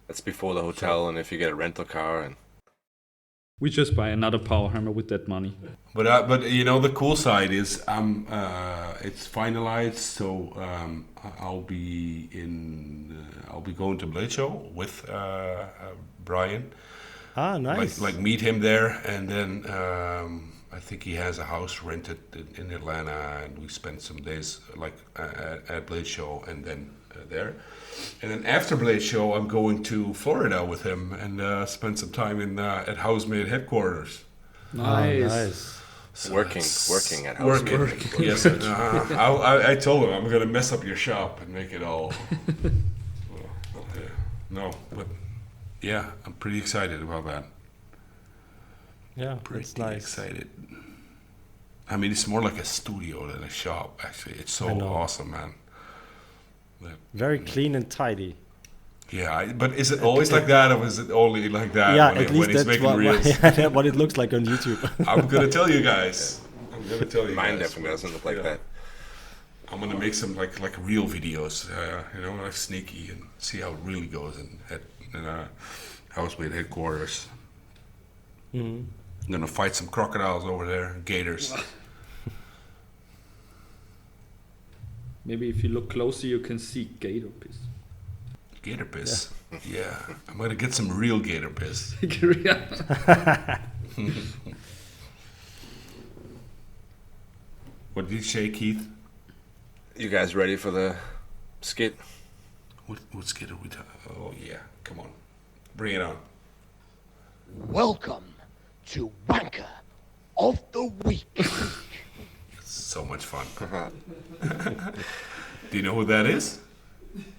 That's before the hotel, and if you get a rental car, and We just buy another power hammer with that money. But you know the cool side is it's finalized, so I'll be going to Blade Show with Brian. Ah, nice. Like meet him there, and then I think he has a house rented in Atlanta, and we spent some days like at Blade Show, and then there, and then after Blade Show, I'm going to Florida with him and spend some time in at Housemade headquarters. Nice. Oh, nice. So working it's- at Housemade. Working. Yes, I told him I'm gonna mess up your shop and make it all. No, but yeah, I'm pretty excited about that. Yeah, Pretty it's nice. excited. I mean, it's more like a studio than a shop. Actually, it's so I know. awesome, man. Very clean and tidy. Yeah, but is it always like that, or is it only like that Yeah, when, at when least he's that's making what, reels? what it looks like on YouTube. I'm gonna tell you guys. I'm gonna tell you Mine guys. definitely doesn't look like Yeah. that. I'm gonna make some like real videos, you know, like sneaky, and see how it really goes in Housemade headquarters. Mhm. I'm gonna fight some crocodiles over there, gators. Maybe if you look closer, you can see gator piss. Gator piss. Yeah, I'm gonna get some real gator piss. What did you say, Keith? You guys ready for the skit? What skit are we talking? Oh yeah, come on. Bring it on. Welcome to Wanker of the Week. So much fun. Do you know who that is?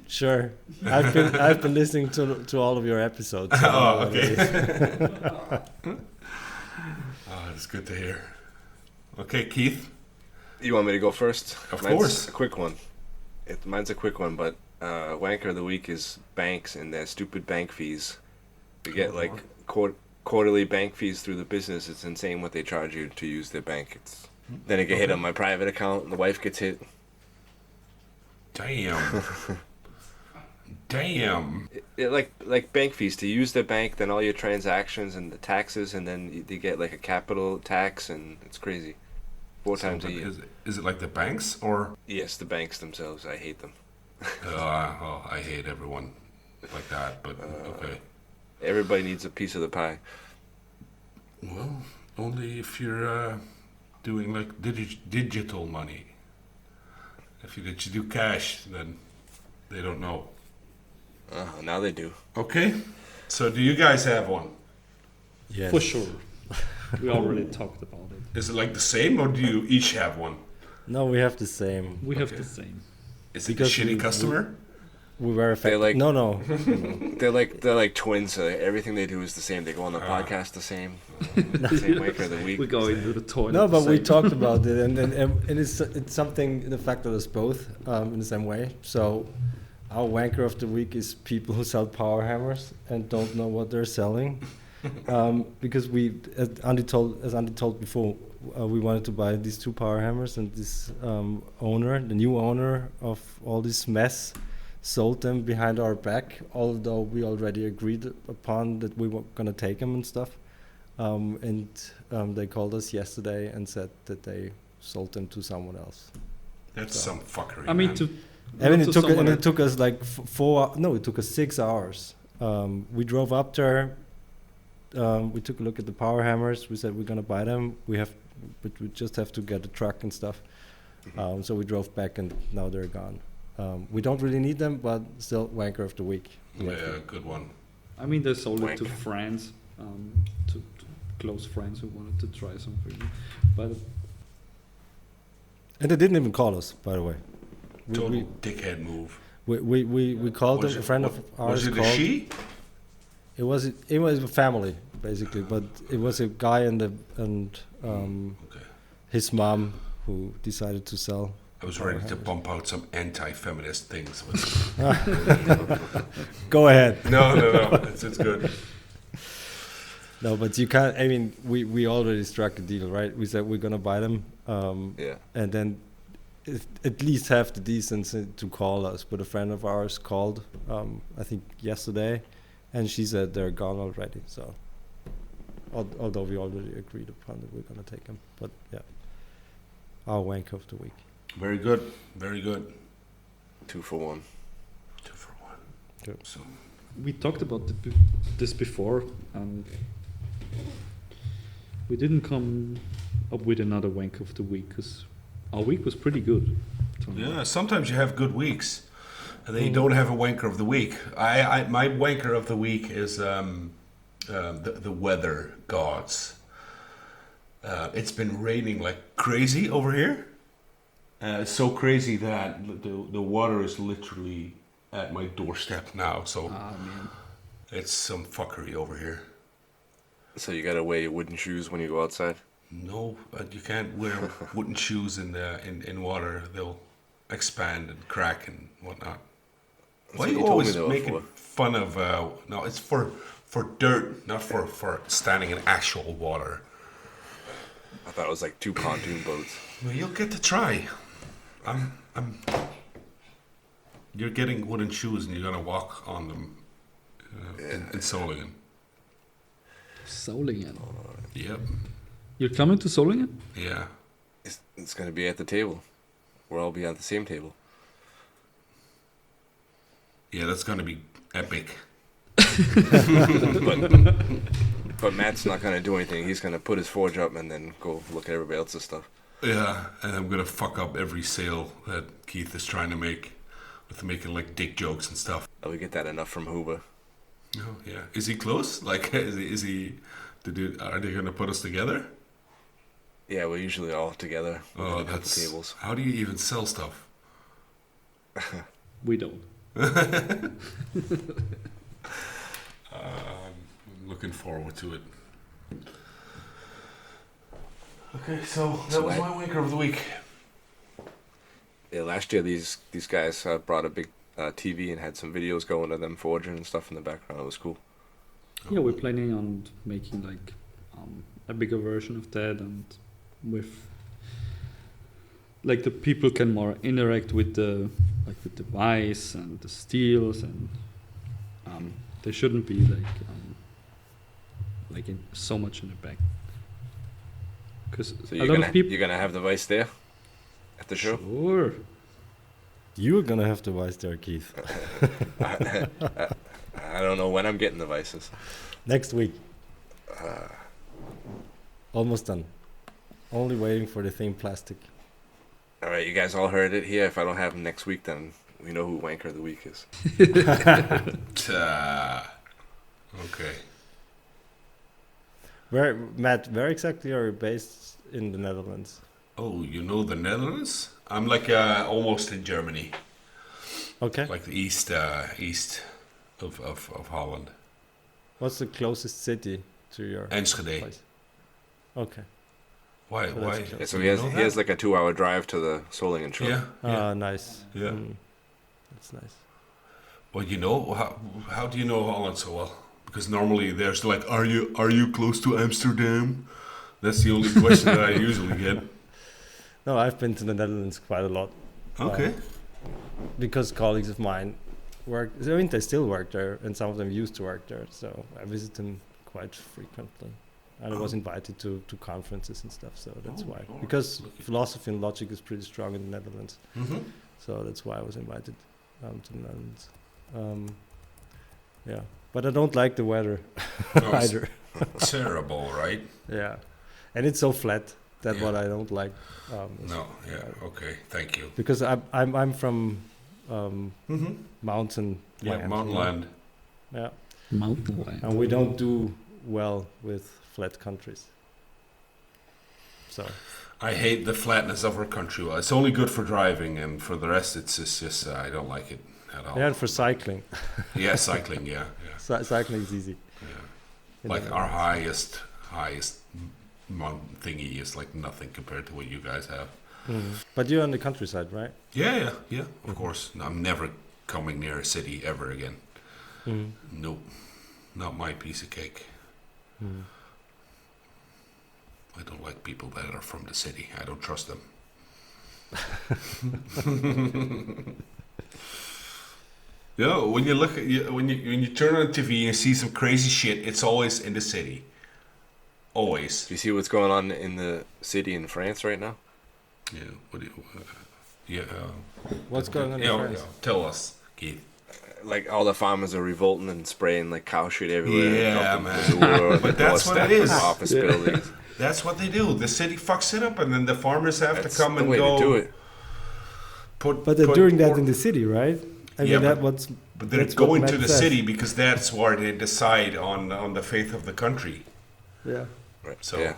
Sure. I've been listening to all of your episodes. So Oh, okay. Oh, that's good to hear. Okay, Keith. You want me to go first? Of Mine's course. a quick one. Mine's a quick one, but wanker of the week is banks and their stupid bank fees. You get like quarterly bank fees through the business. It's insane what they charge you to use their bank. Then I get hit on my private account, and the wife gets hit. Damn. Damn. Like bank fees to use their bank, then all your transactions and the taxes, and then you get like a capital tax, and it's crazy. 4 times a year. Is it like the banks or? Yes, the banks themselves. I hate them. I hate everyone like that, but okay. Everybody needs a piece of the pie. Well, only if you're doing like digital money. If you do cash, then they don't know. Now they do. Okay. So do you guys have one? yes. For sure. We already talked about it. Is it like the same, or do you each have one? No, we have the same. We have Okay. the same. Is it a Because shitty we- customer? We were affected. like- No. They're like twins. Everything they do is the same. They go on the podcast the same. Same wanker of the week. We go into the toilet. No, the but we same. talked about it, and it's something the fact that us both in the same way. So our wanker of the week is people who sell power hammers and don't know what they're selling, because as Andy told before, we wanted to buy these 2 power hammers, and this the new owner of all this mess, sold them behind our back, although we already agreed upon that we were gonna take them and stuff. They called us yesterday and said that they sold them to someone else. That's So- some fuckery. I mean, man. to. I mean, not it to took someone it took us like 4. No, it took us 6 hours. We drove up there. We took a look at the power hammers. We said we're gonna buy them. But we just have to get a truck and stuff. So we drove back, and now they're gone. We don't really need them, but still, wanker of the week. Yeah, good one. I mean, they sold it to Wank. friends, to close friends who wanted to try something. But And they didn't even call us, by the way. Total dickhead move. We called them. A friend of ours Was it a called. she? It was a family basically, but it was a guy and Okay. his mom who decided to sell. I was ready to bump out some anti-feminist things. But Go ahead. no. It's good. No, but you can't. I mean, we already struck a deal, right? We said we're gonna buy them, Yeah. and then at least have the decency to call us. But a friend of ours called, I think yesterday, and she said they're gone already. So, although we already agreed upon that we're gonna take them, but yeah, our wank of the week. Very good. Very good. 2 for 1. 2 for 1. Good. So we talked about this before, and we didn't come up with another wank of the week because our week was pretty good. yeah, sometimes you have good weeks, and then you don't have a wanker of the week. My wanker of the week is the weather gods. It's been raining like crazy over here. So crazy that the water is literally at my doorstep now. So Man. it's some fuckery over here. So you gotta wear your wooden shoes when you go outside. No, you can't wear wooden shoes in water. They'll expand and crack and whatnot. That's Why what are you you told me always they were making for. fun of? No, it's for dirt, not for standing in actual water. I thought it was like 2 pontoon boats. Well, you'll get to try. You're getting wooden shoes and you're gonna walk on them in Solingen. Solingen. Yep. You're coming to Solingen? Yeah. It's gonna be at the table. We'll all be at the same table. Yeah, that's gonna be epic. But Matt's not gonna do anything. He's gonna put his forge up and then go look at everybody else's stuff. Yeah, and I'm gonna fuck up every sale that Keith is trying to make with making like dick jokes and stuff. Oh, we get that enough from Huber. Oh, yeah. Is he close? Like, is he are they going to put us together? Yeah, we're usually all together. Oh, at a couple that's... tables. How do you even sell stuff? We don't. I'm looking forward to it. Okay, so that So was I- my wanker of the week. Yeah, last year these guys brought a big TV and had some videos going of them forging and stuff in the background. It was cool. Yeah, we're planning on making like a bigger version of that, and with like the people can more interact with the vice and the steels, and they shouldn't be like in so much in the back. Because So a you're lot gonna of people. you're gonna have the vice there at the show. Sure. You're gonna have to vice there, Keith. I don't know when I'm getting the vices. Next week. Almost done. Only waiting for the theme plastic. All right, you guys all heard it here. If I don't have them next week, then we know who wanker of the week is. Okay. Where exactly are you based in the Netherlands? Oh, you know the Netherlands? I'm like almost in Germany, Okay. like the east of Holland. What's the closest city to your Enschede. place? Okay. Why? So Why? that's close. Yeah, so Do he you has know he has that? like a 2-hour drive to the Solingen show. Yeah. Yeah. Ah, nice. Yeah. That's nice. Well, you know how do you know Holland so well? Because normally there's like, are you close to Amsterdam? That's the only question that I usually get. No, I've been to the Netherlands quite a lot. Okay. Because colleagues of mine work. I mean, they still work there, and some of them used to work there. So I visit them quite frequently. And I was Oh. invited to conferences and stuff. So that's Oh, why. Lord, Because look at- philosophy and logic is pretty strong in the Netherlands. Mm-hmm. So that's why I was invited to the Netherlands. Yeah, but I don't like the weather either. Terrible, right? Yeah, and it's so flat. That's Yeah. what I don't like. No. Yeah. Okay. Thank you. Because I'm from Mm-hmm. mountain Yeah. land. Mountain you know? land. Yeah, Mountain land. and we don't do well with flat countries. So I hate the flatness of our country. Well, it's only good for driving, and for the rest, it's just I don't like it at all. yeah, and for cycling, Yeah, cycling. Yeah. Yeah. cycling is easy. Yeah. in Like the our Netherlands. highest mountain thingy is like nothing compared to what you guys have. But you're on the countryside, right? Yeah, of course. I'm never coming near a city ever again. Nope, not my piece of cake. I don't like people that are from the city. I don't trust them. When you look at when you turn on TV and see some crazy shit, it's always in the city. Always. Do you see what's going on in the city in France right now? Yeah. What do you? Yeah. What's going on in Yeah, France? yeah. Tell us, Keith. Like all the farmers are revolting and spraying like cow shit everywhere. Yeah, dumping man. manure on But the that's what doorstep it of is. Office buildings. That's what they do. The city fucks it up, and then the farmers have That's to come the and way go. to do it. But they're put doing that more- in the city, right? I Yeah, mean, that but- what's But they're that's what going Matt to the says. city because that's where they decide on the faith of the country. yeah. Right. So- Yeah.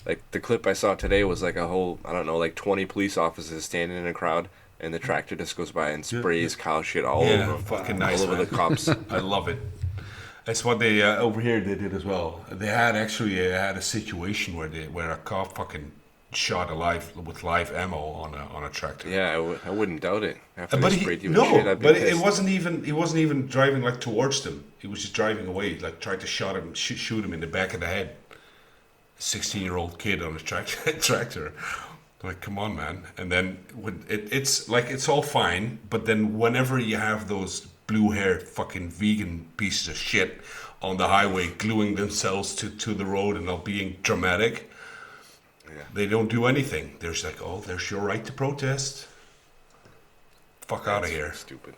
Like the clip I saw today was like a whole, I don't know, like 20 police officers standing in a crowd, and the tractor just goes by and sprays cow shit all Yeah, over 'em, fucking nice, all over man. the cops. I love it. That's what they over here they did as well. They had actually had a situation where a cop fucking shot with live ammo on a tractor. Yeah, I wouldn't doubt it. After But they he, sprayed you with shit, I'd be but it pissed. wasn't even driving like towards them. He was just driving away, like tried to shoot him in the back of the head. 16-year-old kid on a tractor. Like, come on, man. And then it's like it's all fine, but then whenever you have those blue-haired fucking vegan pieces of shit on the highway gluing themselves to the road and all being dramatic, Yeah. they don't do anything. They're just like, oh, there's your right to protest. Fuck out of That's here. Stupid.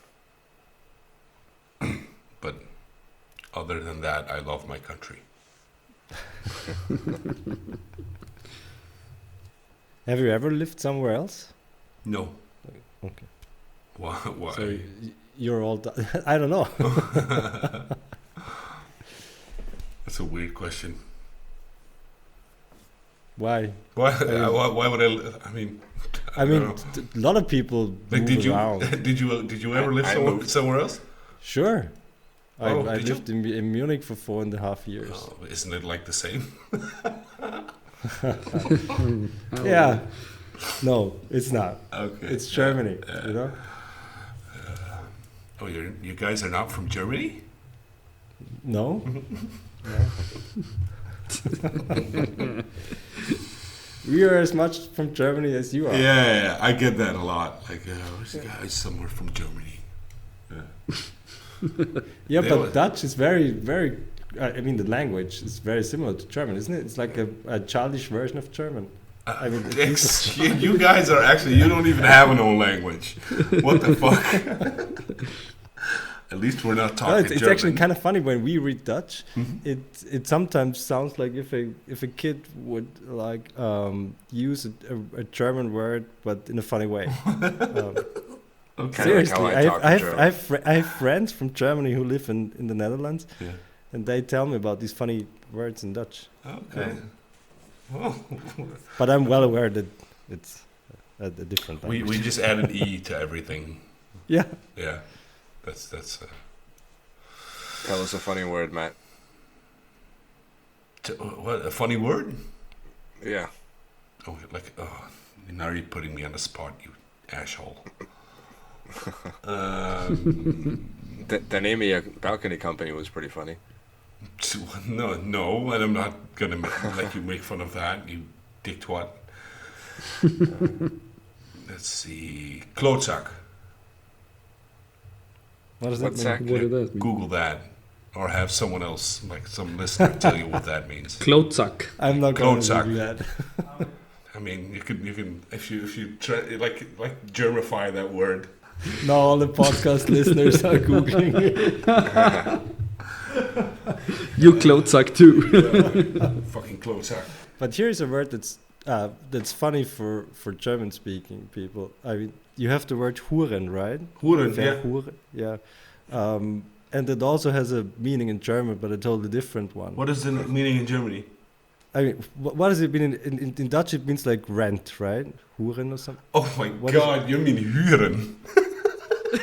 But other than that, I love my country. Have you ever lived somewhere else? No. Okay. Why? So you're all. I don't know. It's a weird question. Why? Why? mean- Why would I mean? I mean, don't know. a lot of people Like, move did you around. did you ever live I somewhere, moved. somewhere else? Sure. Oh, I did you? lived in Munich for 4.5 years. Oh, isn't it like the same? Yeah. No, it's not. Okay. It's Germany, you know? Oh, you guys are not from Germany? No? No. We are as much from Germany as you are. Yeah, I get that a lot. Like, this guy's somewhere from Germany. Yeah, They but were- Dutch is very, very. I mean, the language is very similar to German, isn't it? It's like a childish version of German. I mean, You guys are actually, you don't even have an own language. What the fuck? At least we're not No, talking it's German. actually kind of funny when we read Dutch. Mhm. It sometimes sounds like if a kid would like use a German word, but in a funny way. Kinda Seriously, like how I talk in German. I have friends from Germany who live in the Netherlands, Yeah. and they tell me about these funny words in Dutch. Okay. Well, But I'm well aware that it's a different we language. just added E to everything. Yeah. Yeah. That's Tell us a funny word, Matt. what, a funny word? Yeah. Oh, like, oh, now you're putting me on the spot, you asshole. The name of your balcony company was pretty funny. No, and I'm not gonna let you make fun of that, you dick twat. Let's see, Klootzak. What does What's that mean? What did that mean? Google that, or have someone else, like some listener, tell you what that means. Klootzak. I'm not going to Klootzak. do that. I mean, you can if you try like Germify that word. Now all the podcast listeners are googling it. You Klootzak too. Fucking Klootzak. But here's a word that's funny for German speaking people. I mean, you have the word Huren, right? Huren, yeah. Verhuren, yeah. And it also has a meaning in German, but a totally different one. What is the meaning in Germany? I mean, what does it mean in Dutch? It means like rent, right? Huren or something. Oh my What is God, you mean huren?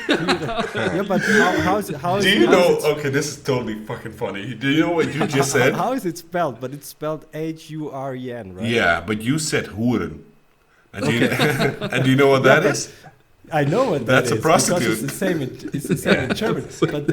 Yeah, but how is it? Do you know? Okay, this is totally fucking funny. Do you know what you just said? How is it spelled? But it's spelled Huren, right? Yeah, but you said huren. And do you, and do you know what Yeah, that but- is? I know what That's that a is, because prostitute. It's the same. It's the same in German. But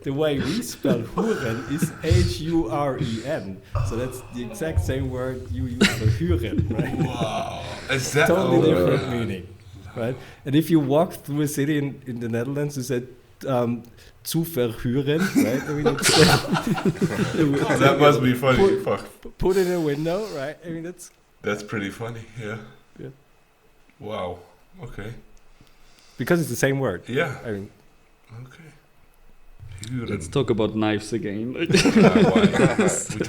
the way we spell Huren is Huren. So that's the exact same word you use for Huren, right? Wow, is that Totally oh, different meaning, right? And if you walk through a city in the Netherlands, you said zu verhuren, right? I mean, it's, Oh, that must be funny. Fuck, put in a window, right? I mean, that's pretty funny. Yeah. Yeah. Wow. Okay. because it's the same word. Yeah. I mean, Okay. Huren. Let's talk about knives again. Why? We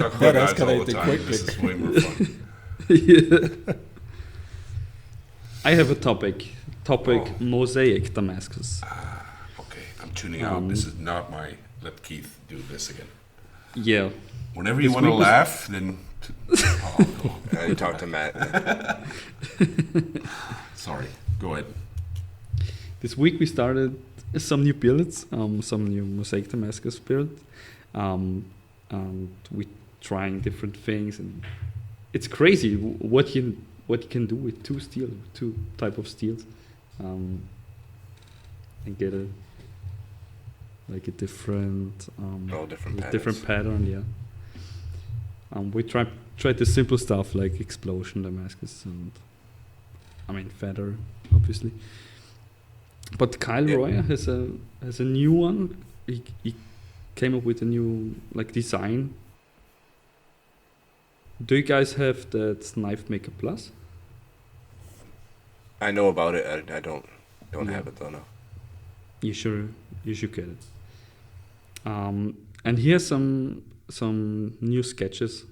talk about That knives all the escalated time. quickly. This is way more fun. Yeah. I have a topic. Oh. Mosaic Damascus. Okay, I'm tuning out. This is not my. Let Keith do this again. Yeah. Whenever you This want to week was- laugh, then. Oh, no. You talk to Matt. Sorry. Go ahead. This week we started some new builds, some new Mosaic Damascus build, and we trying different things, and it's crazy what you can do with two type of steels, and get a different All different patterns. different pattern, yeah. We tried the simple stuff like explosion Damascus and feather, obviously. But Kyle Yeah. Royer has a new one. He came up with a new design. Do you guys have that Knife Maker Plus? I know about it. I don't Yeah. have it though. No. You should get it. And he has some new sketches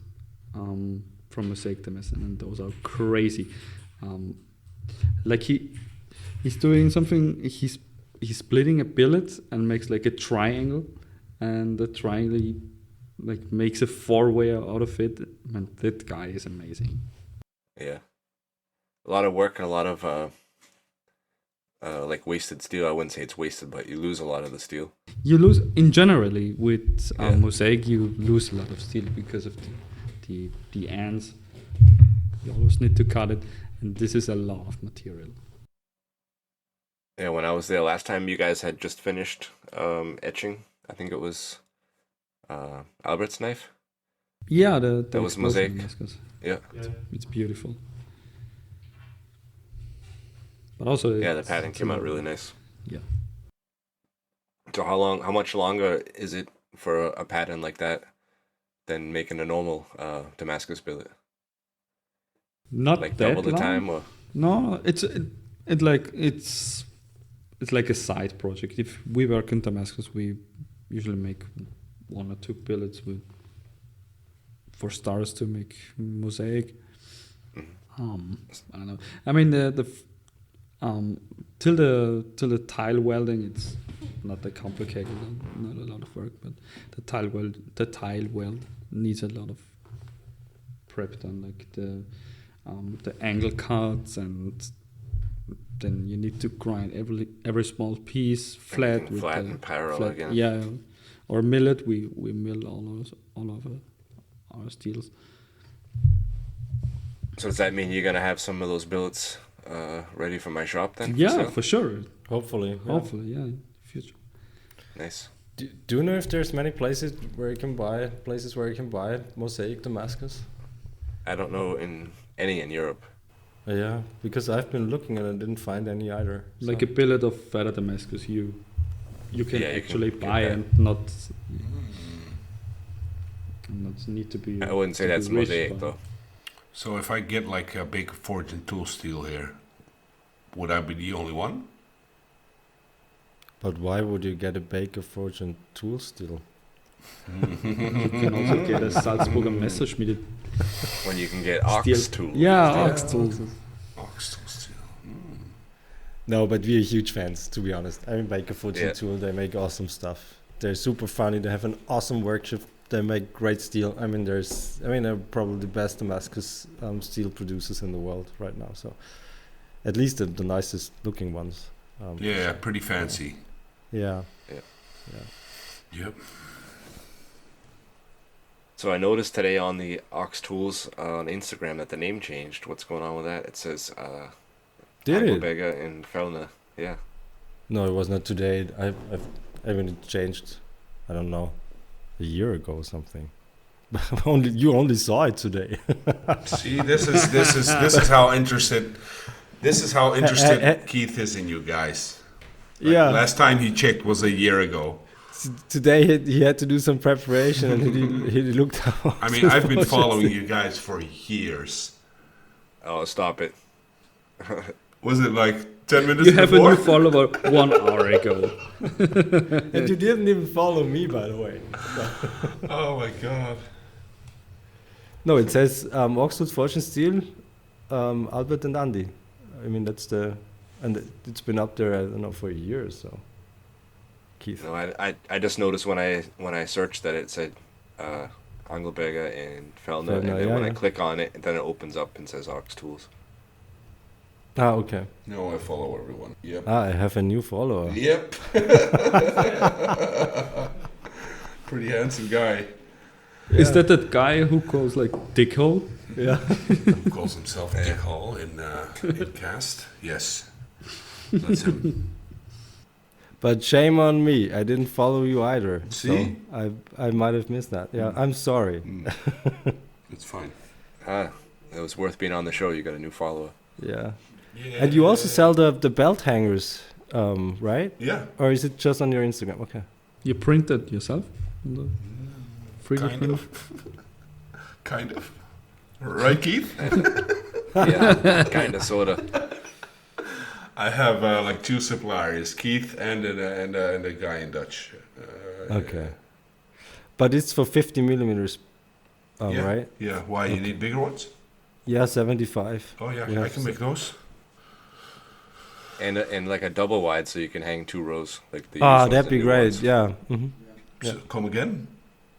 from Mosaic Damascus, and those are crazy. He's doing something. He's splitting a billet and makes like a triangle, and the triangle he like makes a 4-way out of it. Man, that guy is amazing. Yeah. A lot of work and a lot of like wasted steel. I wouldn't say it's wasted, but you lose a lot of the steel. You lose in generally with Yeah. mosaic. You lose a lot of steel because of the ends. You always need to cut it, and this is a lot of material. Yeah, when I was there last time, you guys had just finished etching. I think it was Albert's knife. Yeah, the That was explosion mosaic. Damascus. Yeah. It's beautiful. But also, Yeah, the it's- pattern it's came out a- really nice. Yeah. So how much longer is it for a pattern like that than making a normal Damascus billet? Not Like that double the long. time, or No, it's like a side project. If we work in Damascus, we usually make 1 or 2 billets for stars to make mosaic. I don't know. I mean till the tile welding, it's not that complicated. Not a lot of work, but the tile weld needs a lot of prep done, like the angle cuts, and then you need to grind every small piece flat Everything with flat the and parallel flat, again. yeah, or mill it. We mill all of our steels. so does that mean you're gonna have some of those billets ready for my shop then? for Yeah, sale? for sure. Hopefully. Yeah. Hopefully, yeah, in the future. Nice. Do you know if there's many places where you can buy mosaic Damascus? I don't know any in Europe. Yeah, because I've been looking and I didn't find any either. Like a billet of Feather Damascus, you can Yeah, you actually can get buy that. and not need to be. I wouldn't say to be that's rich, mosaic but- though. So if I get like a big forge and tool steel here, would I be the only one? But why would you get a Baker Forge and tool steel? You can also get a Salzburger Messerschmiede When you can get ox steel. tools. Yeah, Yeah. ox tools. Ox tool steel. No, but we're huge fans, to be honest. I mean, Baker Forge Yeah. and tool, they make awesome stuff. They're super funny. They have an awesome workshop. They make great steel. I mean, they're probably the best Damascus steel producers in the world right now. So, at least the nicest looking ones. Yeah, pretty fancy. Yeah. Yep. So I noticed today on the Ox Tools on Instagram that the name changed. What's going on with that? It says Did it? Hagelbega in Felna. Yeah. No, it was not today. I mean, it changed. I don't know, a year ago or something. You only saw it today. See, this is how interested. This is how interested Keith is in you guys. Like, Yeah. Last time he checked was a year ago. Today he had to do some preparation and he looked. I mean, I've been following you guys for years. Oh, stop it. Was it like 10 minutes You have before? a new follower 1 hour ago. And you didn't even follow me, by the way. Oh my god. No, it says Oxford Forge and Steel, Albert and Andy. I mean, and it's been up there, I don't know, for a year or so. Keith. No, I just noticed when I searched that it said Angelbega in Felna, Felna, and then yeah, when I yeah. click on it, then it opens up and says Ox Tools. Ah, okay. No, I follow everyone. Yep. Ah, I have a new follower. Yep. Pretty handsome guy. Is that guy who calls like dickhole? Yeah. Who calls himself Dick Hall in cast? Yes. That's him. But shame on me. I didn't follow you either. See? So I might have missed that. Yeah, I'm sorry. It's fine. It was worth being on the show. You got a new follower. Yeah. Yeah. And you also sell the belt hangers, right? Yeah. Or is it just on your Instagram? Okay. You print it yourself? On the 3D Kind printer? of. Kind of. Right, Keith? Yeah, kind of, sort of. I have like 2 suppliers, Keith and a guy in Dutch. Okay. But it's for 50 millimeters, Yeah. right? Yeah. Why you need bigger ones? Yeah, 75. Oh yeah, We I have can make those. And like a double wide, so you can hang 2 rows. Like the Ah, used ones that'd and be new great. ones. Yeah. Hmm. So, come again?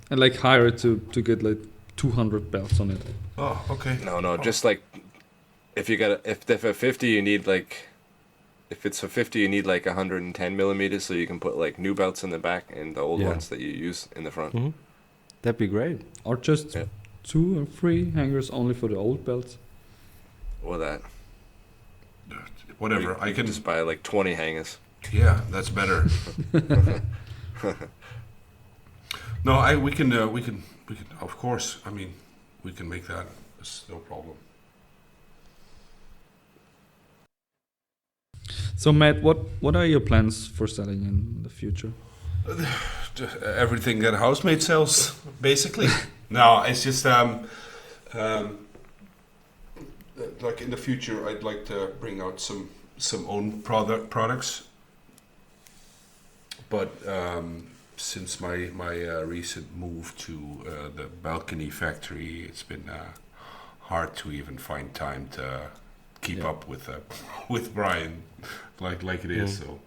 And like hire it to get like 200 belts on it. Oh, okay. No, just like if you got if a 50 you need like if it's a 50 you need like 110 millimeters so you can put like new belts in the back and the old Yeah. ones that you use in the front. Mhm. That'd be great. Or just Yeah. 2 or 3 hangers only for the old belts. Or that. Whatever. I can just buy like 20 hangers. Yeah, that's better. No, we can of course. I mean, we can make that. It's no problem. So Matt, what are your plans for selling in the future? Everything that Housemate sells, basically. No, it's just like in the future, I'd like to bring out some own products. But since my recent move to the balcony factory, it's been hard to even find time to keep up with Brian like it is. So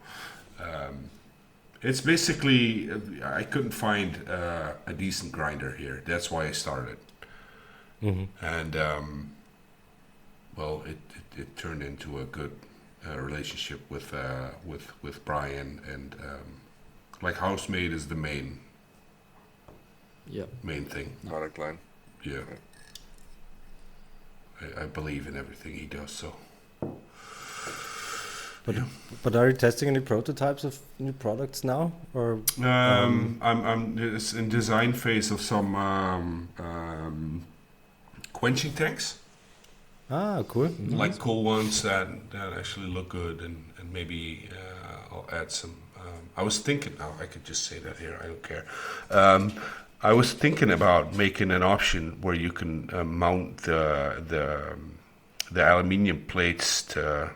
it's basically I couldn't find a decent grinder here. That's why I started. And well, it turned into a good relationship with Brian, and like Housemate is the main thing. Product line. Yeah. I believe in everything he does. So. But are you testing any prototypes of new products now, or? I'm it's in design phase of some quenching tanks. Ah, cool. Like cool ones that actually look good, and maybe I'll add some. I was thinking, I could just say that here. I don't care. I was thinking about making an option where you can mount the aluminium plates to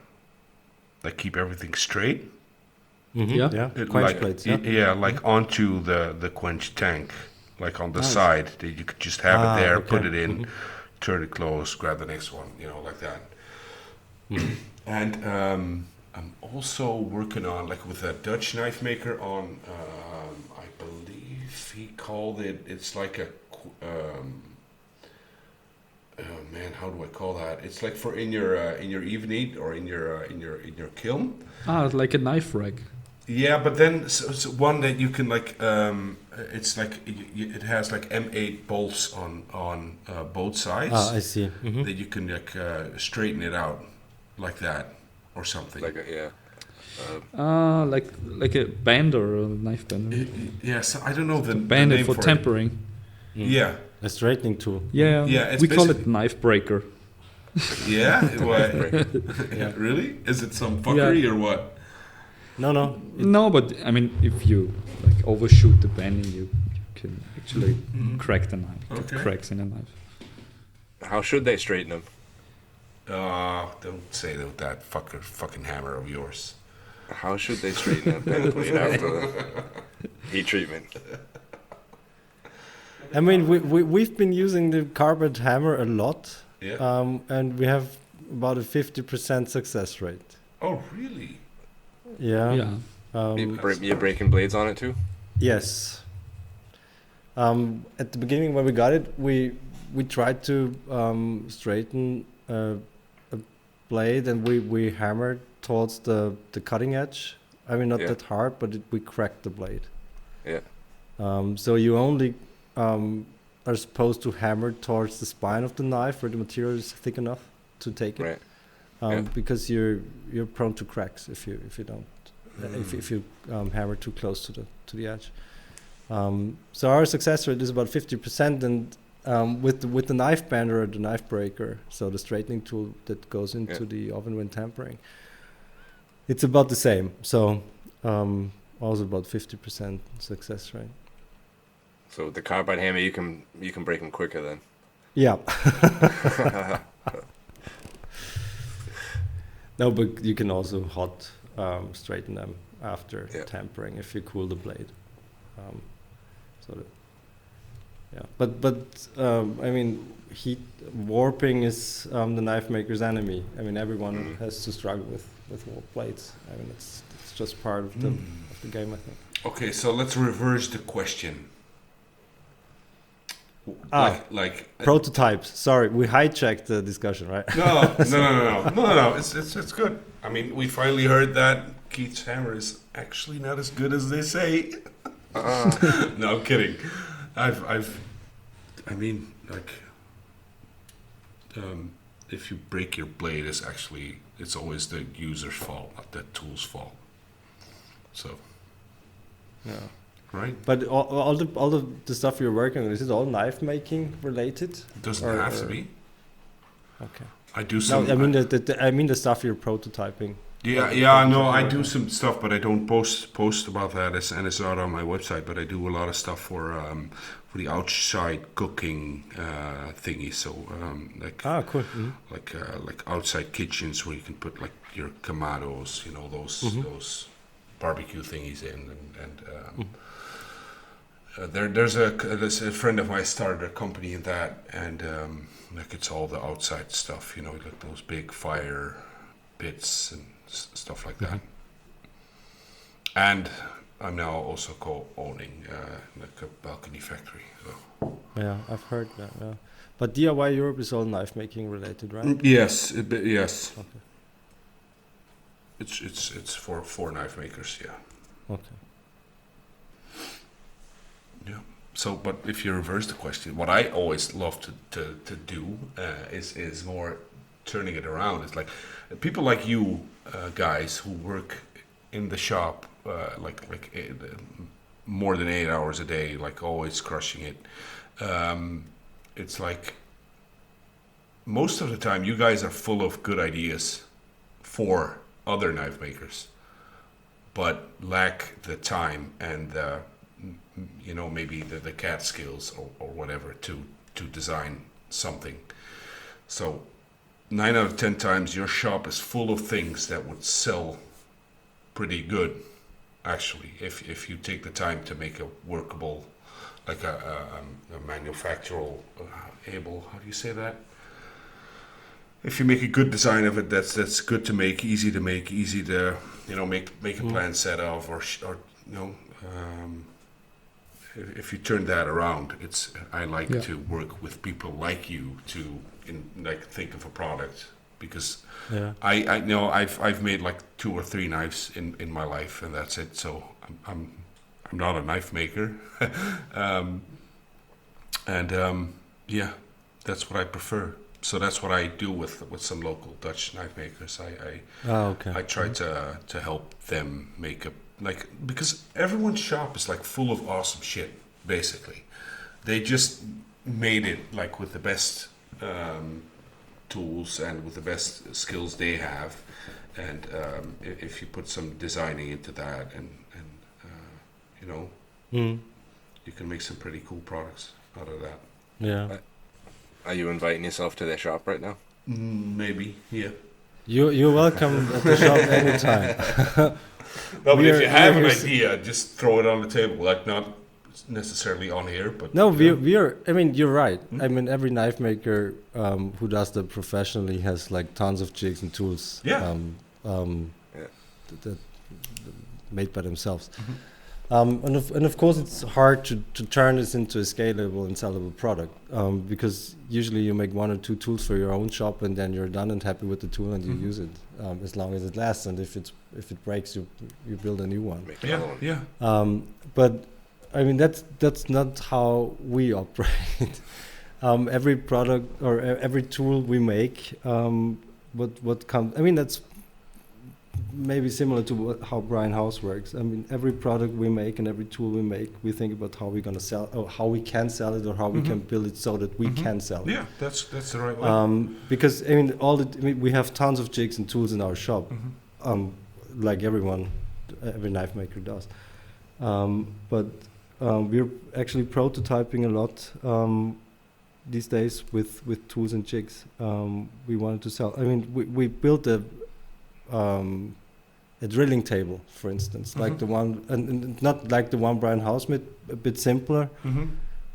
like keep everything straight. Yeah. Quench plates. Yeah. Like onto the quench tank, like on the side. That you could just have it there, put it in, turn it close, grab the next one, like that. And I'm also working on, like with a Dutch knife maker on, I believe he called it, it's like a, oh man, how do I call that? It's like for in your evening or in your kiln. It's like a knife rack. Yeah, but then so one that you can like, it's like it has like M8 bolts on both sides. Ah, I see. That you can like straighten it out like that or something. Like Like a bender or a knife bender. Yes, I don't know the Band name it for it. tempering. Yeah, A straightening tool. Yeah, it's we call it basically- knife breaker. yeah. What? Really? Is it some fuckery or what? No. No, but I mean, if you like overshoot the bending, you can actually crack the knife. Get Okay. cracks in the knife. how should they straighten them? Don't say that with that fucking hammer of yours. How should they straighten that bend plate after the heat treatment? I mean, we've been using the carbide hammer a lot, Yeah. and we have about a 50% success rate. Oh, really? Yeah. Yeah. You're breaking blades on it too? Yes. At the beginning when we got it, we tried to straighten a blade, and we hammered towards the cutting edge. I mean, not Yeah. that hard, but we cracked the blade. Yeah. So you only are supposed to hammer towards the spine of the knife where the material is thick enough to take it. Right. Because you're prone to cracks if you don't if you hammer too close to the edge. So our success rate is about 50%, and with the knife bender or the knife breaker, so the straightening tool that goes into the oven when tempering, it's about the same. So also about 50% success rate. So with the carbide hammer, you can break them quicker then. Yeah. No, but you can also hot straighten them after tempering if you cool the blade. But I mean, heat warping is the knife maker's enemy. I mean, everyone has to struggle with warp blades. I mean, it's just part of the game, I think. Okay, so let's reverse the question. Like Prototypes. Sorry, we hijacked the discussion, right? no. It's good. I mean, we finally heard that Keith's hammer is actually not as good as they say. No, I'm kidding. I mean, like, if you break your blade, it's always the user's fault, not the tool's fault. So, Yeah. right? But all the stuff you're working on, is it all knife making related? It doesn't Or- have to or- be. Okay. I do No, some. I mean the stuff you're prototyping. Yeah, no, I do some stuff, but I don't post about that, and it's not on my website. But I do a lot of stuff for the outside cooking thingy. So like Cool. like outside kitchens where you can put like your kamados, you know, those barbecue thingies in, and there's a friend of mine started a company in that, and like it's all the outside stuff, you know, like those big fire pits and stuff like that. And I'm now also co-owning like a balcony factory. So. Yeah, I've heard that. Yeah. But DIY Europe is all knife making related, right? Yes, yes. Okay. It's for knife makers, yeah. Okay. Yeah. So, but if you reverse the question, what I always love to do is more turning it around. It's like people like you guys who work in the shop more than 8 hours a day, like always crushing it. It's like most of the time you guys are full of good ideas for other knife makers, but lack the time and the, you know, maybe the CAD skills or whatever to design something. So 9 out of 10 times your shop is full of things that would sell pretty good, actually, if you take the time to make a workable, like a manufacturable able, how do you say that? If you make a good design of it, that's good to make, easy to, you know, make a plan set of, or you know, if you turn that around, I like to work with people like you to think of a product, because I know I've made like 2 or 3 knives in my life, and that's it. So I'm not a knife maker, yeah, that's what I prefer. So that's what I do with some local Dutch knife makers. I try to help them make because everyone's shop is like full of awesome shit. Basically, they just made it like with the best tools and with the best skills they have, and if you put some designing into that, and you know, you can make some pretty cool products out of that. Yeah. Are you inviting yourself to their shop right now? Maybe, yeah. You're welcome at the shop anytime. No, but if you have an we're- idea, just throw it on the table. Like not necessarily on here, but No, we're. I mean, you're right. I mean, every knife maker who does that professionally has like tons of jigs and tools. Yeah. That made by themselves. And of course, it's hard to turn this into a scalable and sellable product, because usually you make 1 or 2 tools for your own shop, and then you're done and happy with the tool, and you use it as long as it lasts. And if it breaks, you build a new one. Make another one. yeah. But I mean, that's not how we operate. Every product or every tool we make, what comes. I mean, that's maybe similar to how Brian House works. I mean, every product we make and every tool we make, we think about how we're gonna sell, or how we can sell it, or how we can build it so that we can sell it. Yeah, that's the right way. Because I mean, we have tons of jigs and tools in our shop, like every knife maker does. But we're actually prototyping a lot these days with tools and jigs. We wanted to sell. I mean, we built a drilling table, for instance, like the one, and not like the one Brian House made, a bit simpler.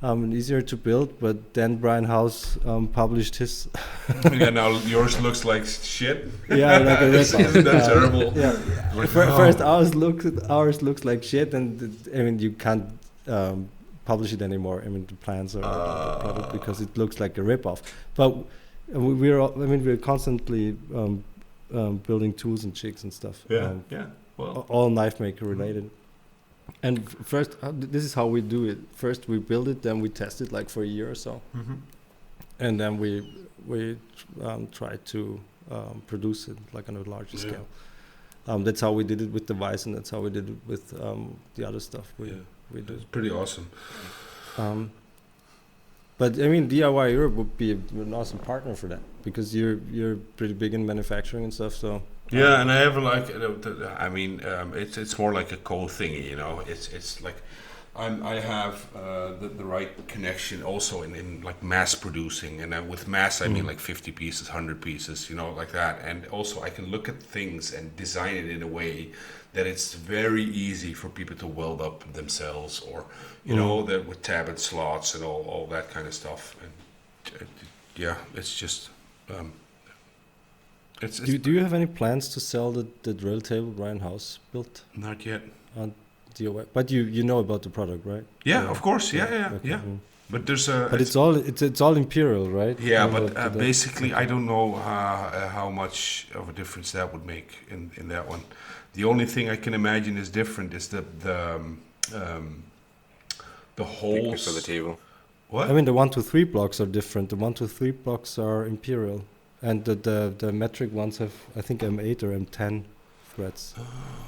And easier to build, but then Brian House published his. Yeah, now yours looks like shit. Yeah, like a Isn't that terrible? Yeah. Like, First, ours looks like shit, and I mean, you can't publish it anymore. I mean, the plans are the product because it looks like a ripoff. But we're constantly building tools and jigs and stuff. Well, All knife maker related. And first, this is how we do it. First, we build it, then we test it like for a year or so, and then we try to produce it like on a larger Yeah. scale. That's how we did it with the Vice, and that's how we did it with the other stuff we do. it's pretty awesome. But I mean, DIY Europe would be an awesome partner for that because you're pretty big in manufacturing and stuff. So Yeah, and I have like, I mean, it's more like a cool thingy, you know. It's like I have the right connection also in like mass producing, and with mass I mean like 50 pieces, 100 pieces, you know, like that. And also I can look at things and design it in a way that it's very easy for people to weld up themselves, or you know, that with tab and slots and all that kind of stuff. And yeah, it's just. It's do you have any plans to sell the drill table Brian House built not yet. on DIY? But you know about the product, right? Yeah, of course. Yeah. Okay. But there's a. But it's all Imperial, right? Yeah, You know but that- basically, I don't know how much of a difference that would make in that one. The only thing I can imagine is different is the holes For the table. What? I mean, the 1 to 3 blocks are different. The 1 to 3 blocks are Imperial, and the metric ones have, I think, M8 or M10 threads.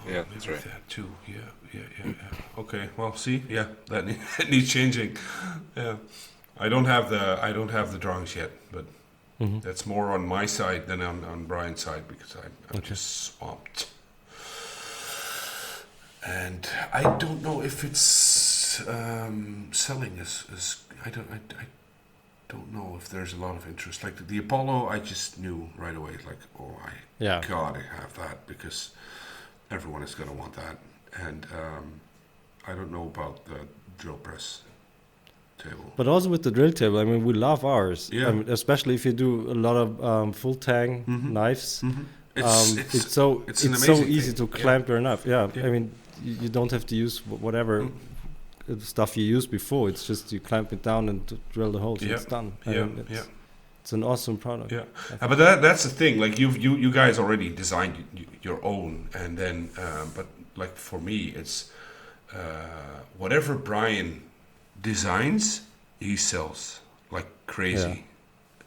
Yeah, that's Maybe right. that too. Yeah. Okay. Well, see, yeah, that that needs changing. Yeah, I don't have the drawings yet, but Mhm. that's more on my side than on Brian's side because I'm Okay. just swamped. And I don't know if it's selling as I don't know if there's a lot of interest. Like the Apollo, I just knew right away. Like, oh, I Yeah. gotta have that because everyone is gonna want that. And I don't know about the drill press table. But also with the drill table, I mean, we love ours. Yeah. I mean, especially if you do a lot of full tang Mhm. knives. It's It's so it's an it's so amazing easy thing. to clamp your knife. Yeah. Yeah. I mean, you don't have to use whatever stuff you used before. It's just you clamp it down and drill the holes. And Yeah. it's done. I Yeah, mean, yeah. It's an awesome product. Yeah, but that's the thing. Like you guys already designed your own, and then but like for me, it's whatever Brian designs, he sells like crazy,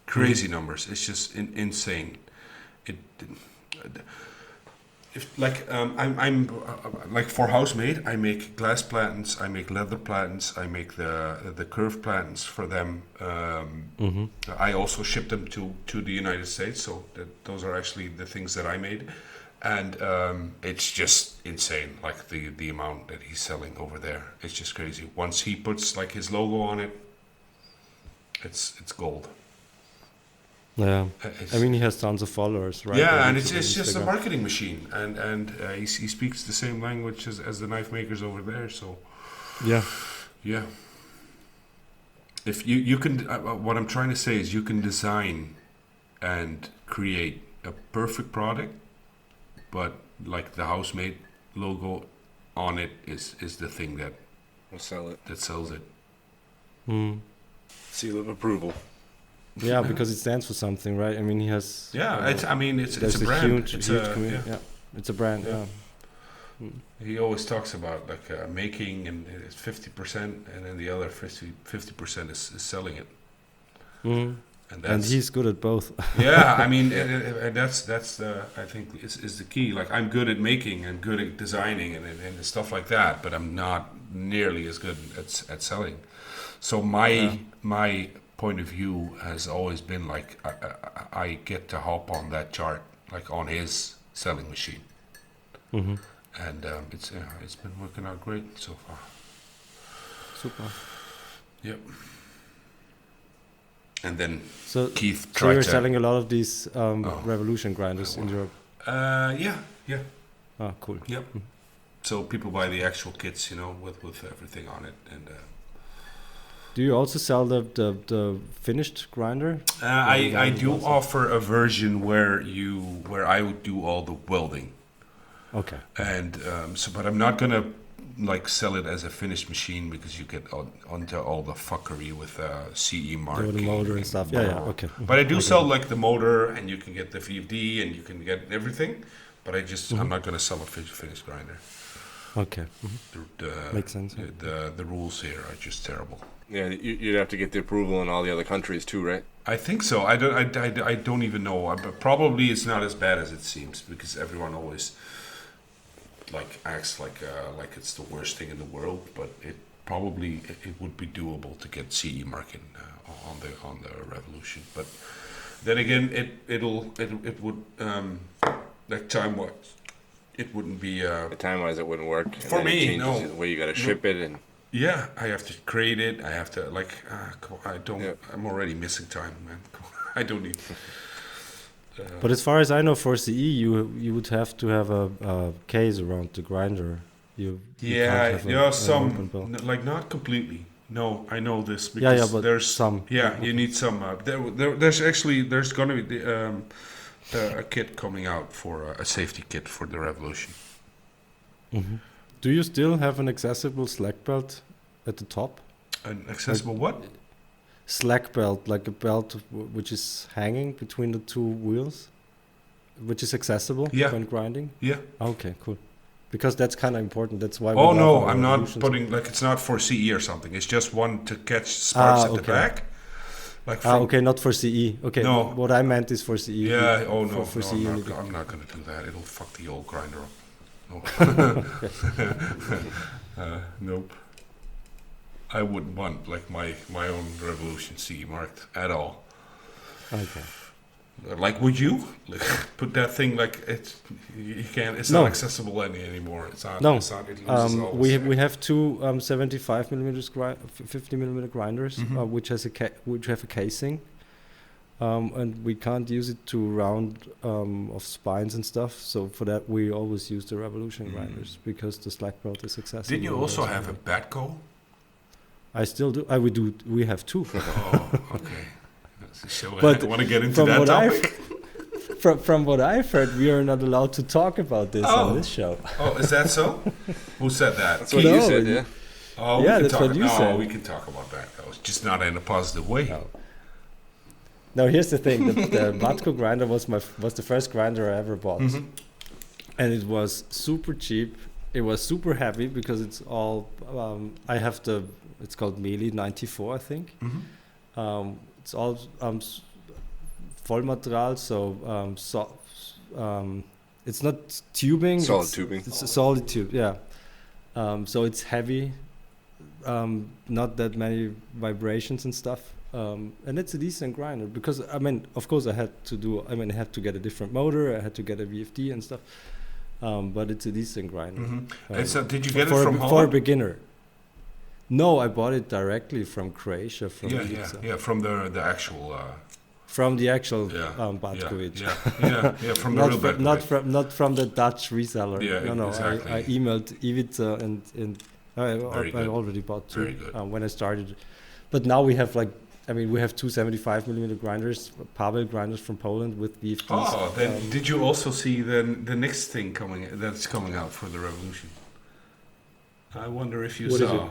crazy numbers. It's just insane. It if like I'm like for Housemade, I make glass platens, I make leather platens, I make the curved platens for them. I also ship them to the United States, so those are actually the things that I made, and it's just insane, like the amount that he's selling over there. It's just crazy. Once he puts like his logo on it, it's gold. Yeah. It's- I mean, he has tons of followers, right? Yeah, on and YouTube it's just a Instagram. marketing machine, and he speaks the same language as the knife makers over there. So Yeah. yeah, if you can, what I'm trying to say is you can design and create a perfect product, but like the Housemade logo on it is the thing We'll sell it. that sells it. Seal of approval. Yeah, because it stands for something, right? I mean, he has. Yeah, it's there's a brand. huge, It's huge a- community. yeah. Yeah. It's a brand. Yeah. Yeah. He always talks about like making, and it's 50%, and then the other 50% is selling it. Mhm. And And that's he's good at both. yeah. I mean, and that's the I think is the key. Like I'm good at making and good at designing and stuff like that, but I'm not nearly as good at selling. So my point of view has always been like I get to hop on that chart, like on his selling machine, Mm-hmm. and it's been working out great so far. Super. Yep. And then So, Keith so tried you're to. selling a lot of these Oh. Revolution grinders in Europe. Yeah. Ah, cool. Yep. So people buy the actual kits, you know, with everything on it, and Do you also sell the finished grinder? I do offer a version where I would do all the welding, Okay. and so but I'm not gonna like sell it as a finished machine because you get onto all the fuckery with CE mark. The motor and stuff. Yeah, yeah, okay. But I do Okay. sell like the motor, and you can get the VFD, and you can get everything. But I'm not gonna sell a finished grinder. Okay. The, Makes sense. The rules here are just terrible. Yeah, you'd have to get the approval in all the other countries too, right? I think so. I don't even know. But probably it's not as bad as it seems because everyone always like acts like it's the worst thing in the world. But it would be doable to get CE marking on the Revolution. But then again, it would like time wise, it wouldn't be. Time-wise, it wouldn't work. And For then it me, changes no. the way you got to ship it, and Yeah, I have to create it. I have to I don't. Yeah. I'm already missing time, man. I don't need. But as far as I know, for CE, you would have to have a case around the grinder. You Yeah, can't have yeah, an some open belt. like not completely. No, I know this Yeah, because yeah, but there's some. Yeah, you need some. There's gonna be a kit coming out for a safety kit for the Revolution. Do you still have an accessible slack belt at the top? An accessible what? Slack belt, like a belt which is hanging between the two wheels, which is accessible Yeah. when grinding? Yeah. Okay, cool. Because that's kind of important. That's why. we Oh love no, our I'm not Revolutions. putting like it's not for CE or something. It's just one to catch sparks at the okay. back. Like from, Okay, not for CE. Okay, No. what I meant is for CE. Yeah. Oh no, for no, CE. I'm, you not, need- I'm not gonna do that. It'll fuck the old grinder up. No. Nope. I wouldn't want like my own Revolution CE marked at all. Okay. Like, would you put that thing like it's you can't? It's No. not accessible anymore. It's not. No. It's not. It loses all. We have two 75 millimeters 50 millimeter grinders, Mhm. which have a casing, and we can't use it to round of spines and stuff. So for that, we always use the Revolution Mm. grinders because the slack belt is accessible. Did you on also those. have a Batco? I still do. We have two. Oh, okay. So But I want to get into from that what topic. From what I've heard, we are not allowed to talk about this Oh. on this show. Oh, is that so? Who said that? that's what No, you said, you- yeah. Oh, Yeah, can that's talk, what you no, said. we can talk about Batco. It's just not in a positive way. No. Now here's the thing: the Batco grinder was the first grinder I ever bought, Mhm. and it was super cheap. It was super heavy because it's all. I have the. It's called Meli 94, I think. Mhm. It's all Vollmaterial, it's not tubing. Solid it's, tubing. It's a solid tube, yeah. So it's heavy, not that many vibrations and stuff, and it's a decent grinder because I mean, of course, I had to get a different motor, I had to get a VFD and stuff, but it's a decent grinder. Mhm. And so, did you get it for from for a Holland? beginner. No, I bought it directly from Croatia, from Yeah, Ibiza. yeah, from the actual. From the actual Yeah, Batkovic. Yeah, from the real Batkovic. Not from the Dutch reseller. Yeah, no, exactly. I emailed Ivica and Very I good. already bought two Very good. when I started. But now we have we have two 75 millimeter grinders, Pavel grinders from Poland with VFDs. Oh, then did you also see the next thing that's coming out for the Revolution? I wonder if you What is saw.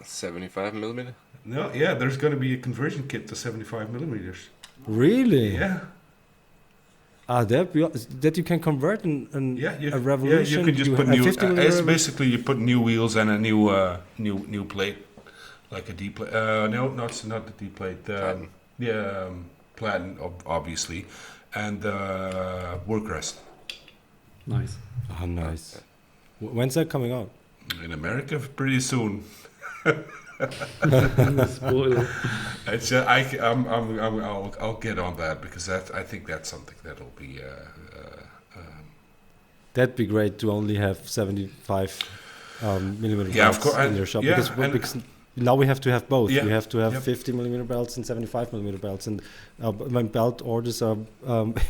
75 millimeter. No, yeah, there's going to be a conversion kit to 75 millimeters. Really? Yeah, that you can convert in yeah, a Revolution. Yeah, you could just you put have new. 50 It's millimeter. basically you put new wheels and a new plate, like a D plate. No, not the D plate. Platen. Yeah, platen, obviously, and work rest. Nice. Oh, nice. When's that coming out? In America, pretty soon. Spoiler. It's I'll get on that because I think that's something that'll be. That'd be great to only have 75 millimeter Yeah, of belts course, in your shop yeah, because now we have to have both. Yeah, We have to have yep. 50 millimeter belts and 75 millimeter belts, and my belt orders are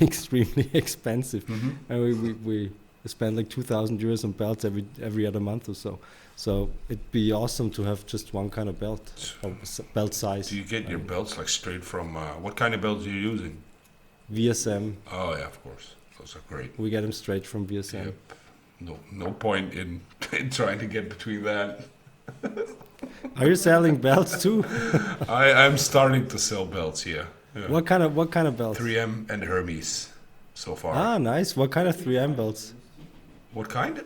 extremely expensive, Mhm. and we spend like 2,000 euros on belts every other month or so. So it'd be awesome to have just one kind of belt, belt size. Do you get your belts like straight from what kind of belts are you using? VSM? Oh yeah, of course, those are great. We get them straight from VSM. Yep. no point in, in trying to get between that. Are you selling belts too? I'm starting to sell belts. Yeah. What kind of belts? 3M and Hermes, so far. Ah, nice. What kind of 3M belts? What kind?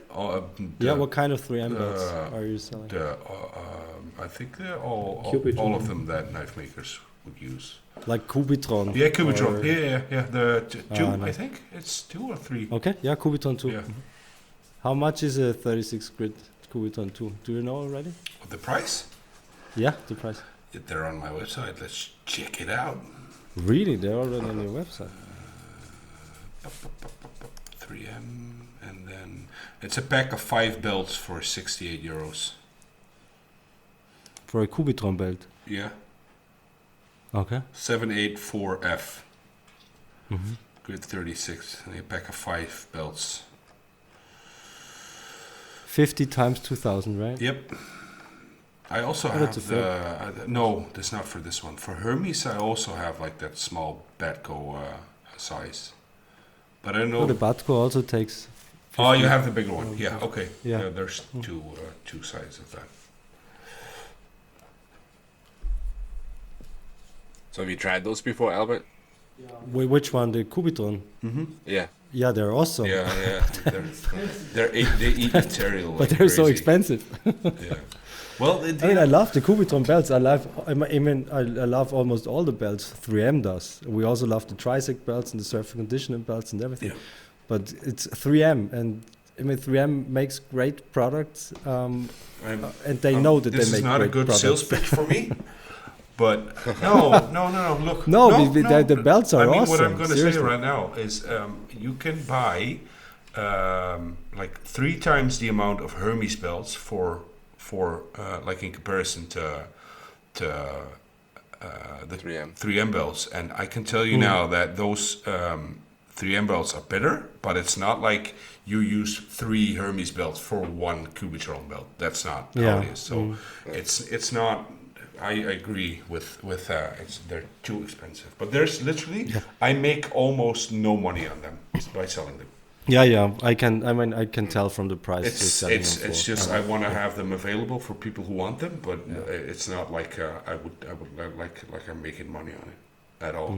Yeah, what kind of 3M belts uh, are you selling? I think they're all Cubitron. of them that knife makers would use. Like Cubitron. Yeah, Cubitron. or- Yeah. The two, I nice. think it's 2 or 3. Okay, yeah, Cubitron 2. Yeah. How much is a 36 grit Cubitron 2? Do you know already? The price? Yeah, the price. They're on my website. Let's check it out. Really? They're already on your website. 3M, and then it's a pack of 5 belts for 68 euros. For a Cubitron belt. Yeah, Okay. 784F, Mm-hmm. grid 36, and a pack of 5 belts. 50 times 2000, right? Yep. I also Oh, that's have a no, that's not for this one. For Hermes, I also have like that small Batco size. But I don't know. Oh, the Batco also takes. Oh, 50. you have the bigger one. Yeah, okay. Yeah. There's two sizes of that. So have you tried those before, Albert? Which one? The Cubitron? Yeah. Yeah, they're awesome. Yeah. They eat material. But like they're so crazy. expensive. Yeah. Well, I mean, I love the Cubitron belts. I love almost all the belts 3M does. We also love the Trisec belts and the surf conditioning belts and everything. Yeah. But it's 3M, and I mean 3M makes great products, and they know that they this make is not great a good products. sales pitch for me. But no. Look, the belts are I mean, awesome. what I'm going to say seriously. right now is, you can buy like 3 times the amount of Hermes belts for like in comparison to the 3M. 3M belts, and I can tell you now that those 3M belts are better, but it's not like you use 3 Hermes belts for 1 Cubitron belt. That's not how Yeah. it is. So it's not. I agree with they're too expensive. But there's literally I make almost no money on them by selling them. Yeah. I can tell from the price. you're It's selling it's them it's for. just I want to have them available for people who want them, but it's not like I would like I'm making money on it at all.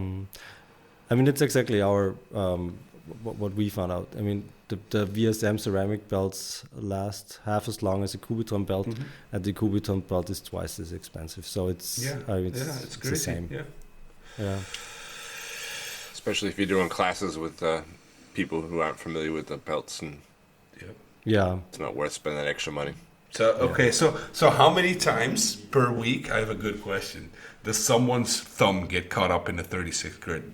I mean, it's exactly our what we found out. I mean, the VSM ceramic belts last half as long as a Cubitron belt, and the Cubitron belt is twice as expensive. So it's It's the crazy. same. Yeah. Especially if you're doing classes with people who aren't familiar with the belts, and Yeah. it's not worth spending that extra money. So okay, so how many times per week? I have a good question. Does someone's thumb get caught up in the 36 grit?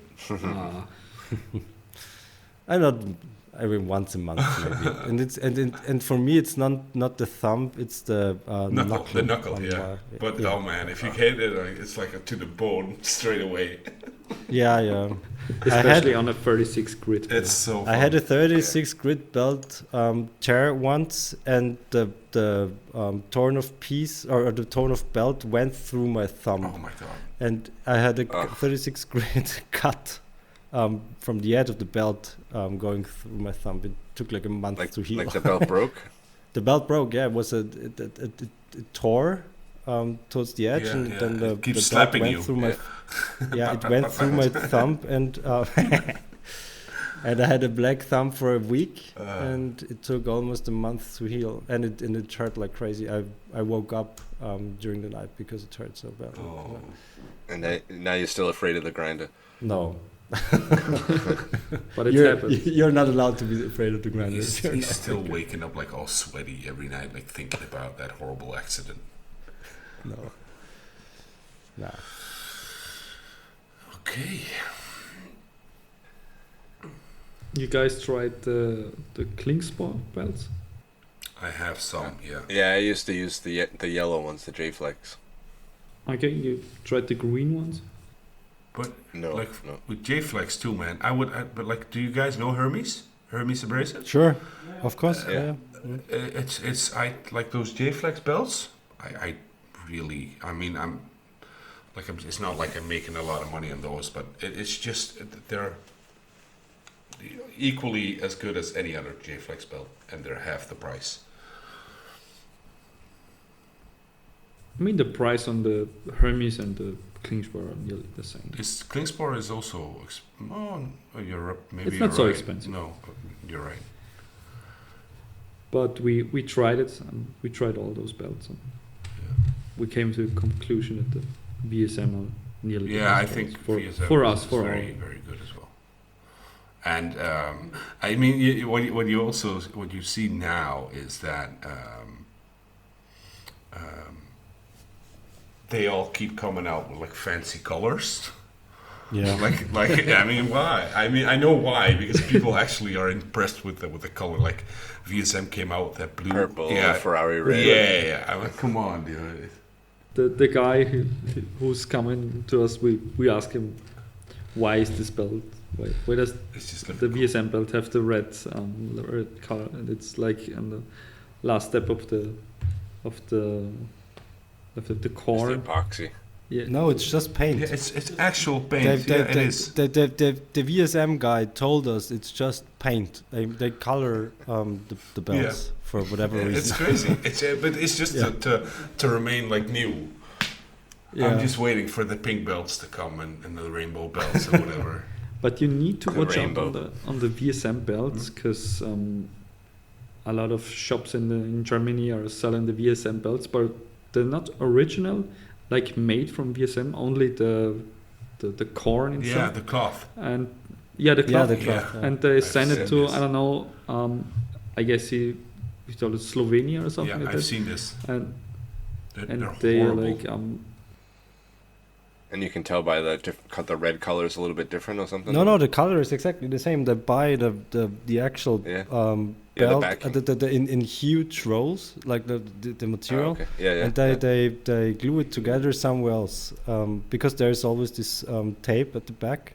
I not. I mean, once a month maybe, and for me it's not the thumb, it's the knuckle. The knuckle, on yeah. my- But yeah. oh man, if you hit it, it's like to the bone straight away. Yeah. Especially on a 36 grit. It's so. Fun. I had a 36 grit belt chair once, and the torn of piece or the torn of belt went through my thumb, Oh my god. and I had a 36 grit cut from the edge of the belt going through my thumb. It took like a month Like to heal. like the belt broke. The belt broke. Yeah, it was it tore towards the edge, Yeah, and yeah, then it the keeps belt slapping went you, through my yeah, it went through my thumb, and and I had a black thumb for a week, and it took almost a month to heal, and it hurt like crazy. I woke up during the night because it hurt so bad. Oh. And now you're still afraid of the grinder. No, But it happens. you're not allowed to be afraid of the grinder. He's still waking up like all sweaty every night, like thinking about that horrible accident. No. Nah. Okay. You guys tried the Klingspor belts? I have some, yeah. Yeah, I used to use the yellow ones, the J-Flex. Okay, you tried the green ones? But No, like no. with J-Flex too, man. But like, do you guys know Hermes? Hermes abrasives? Sure, of course. Yeah. Yeah. It's I like those J-Flex belts. I really, I mean, it's not like I'm making a lot of money on those, but it's just they're equally as good as any other J-Flex belt, and they're half the price. I mean, the price on the Hermes and the Klingspor are nearly the same. This Klingspor is also. You're maybe It's not you're so right. expensive. No, you're right. But we tried it, and we tried all those belts, and we came to the conclusion that the VSM are nearly the Yeah, best I think belts VSM for us, is for very, our. very good as well. And I mean, what you see now is that they all keep coming out with like fancy colors. Yeah. Like I mean, why? I mean, I know why, because people actually are impressed with the color. Like VSM came out with that blue, Purple, yeah, Ferrari red. yeah. I mean, come on, dude. The guy who's coming to us, we ask him, why is this belt? Why does It's just the VSM belt have the red color? And it's like on the last step of the It's the core. epoxy. Yeah. No, it's just paint. Yeah, it's actual paint. Yeah, it is. The VSM guy told us it's just paint. They color the belts for whatever It's reason. crazy. But it's just Yeah. to remain like new. Yeah. I'm just waiting for the pink belts to come and the rainbow belts and whatever. But you need to The watch out rainbow. on the VSM belts because a lot of shops in Germany are selling the VSM belts, but they're not original, like made from VSM. Only the core Yeah, inside. the cloth. And yeah, the cloth. the cloth. Yeah. Yeah. And they I've send it seen to this. I don't know. I guess he told it Slovenia or something Yeah, like I've that. seen this. And They're they are horrible. like And you can tell by cut the red color is a little bit different or something. No, the color is exactly the same. They buy the actual Yeah. belt the backing. in huge rolls, like the Oh, material. okay. Yeah. And yeah. they glue it together somewhere else because there's always this tape at the back.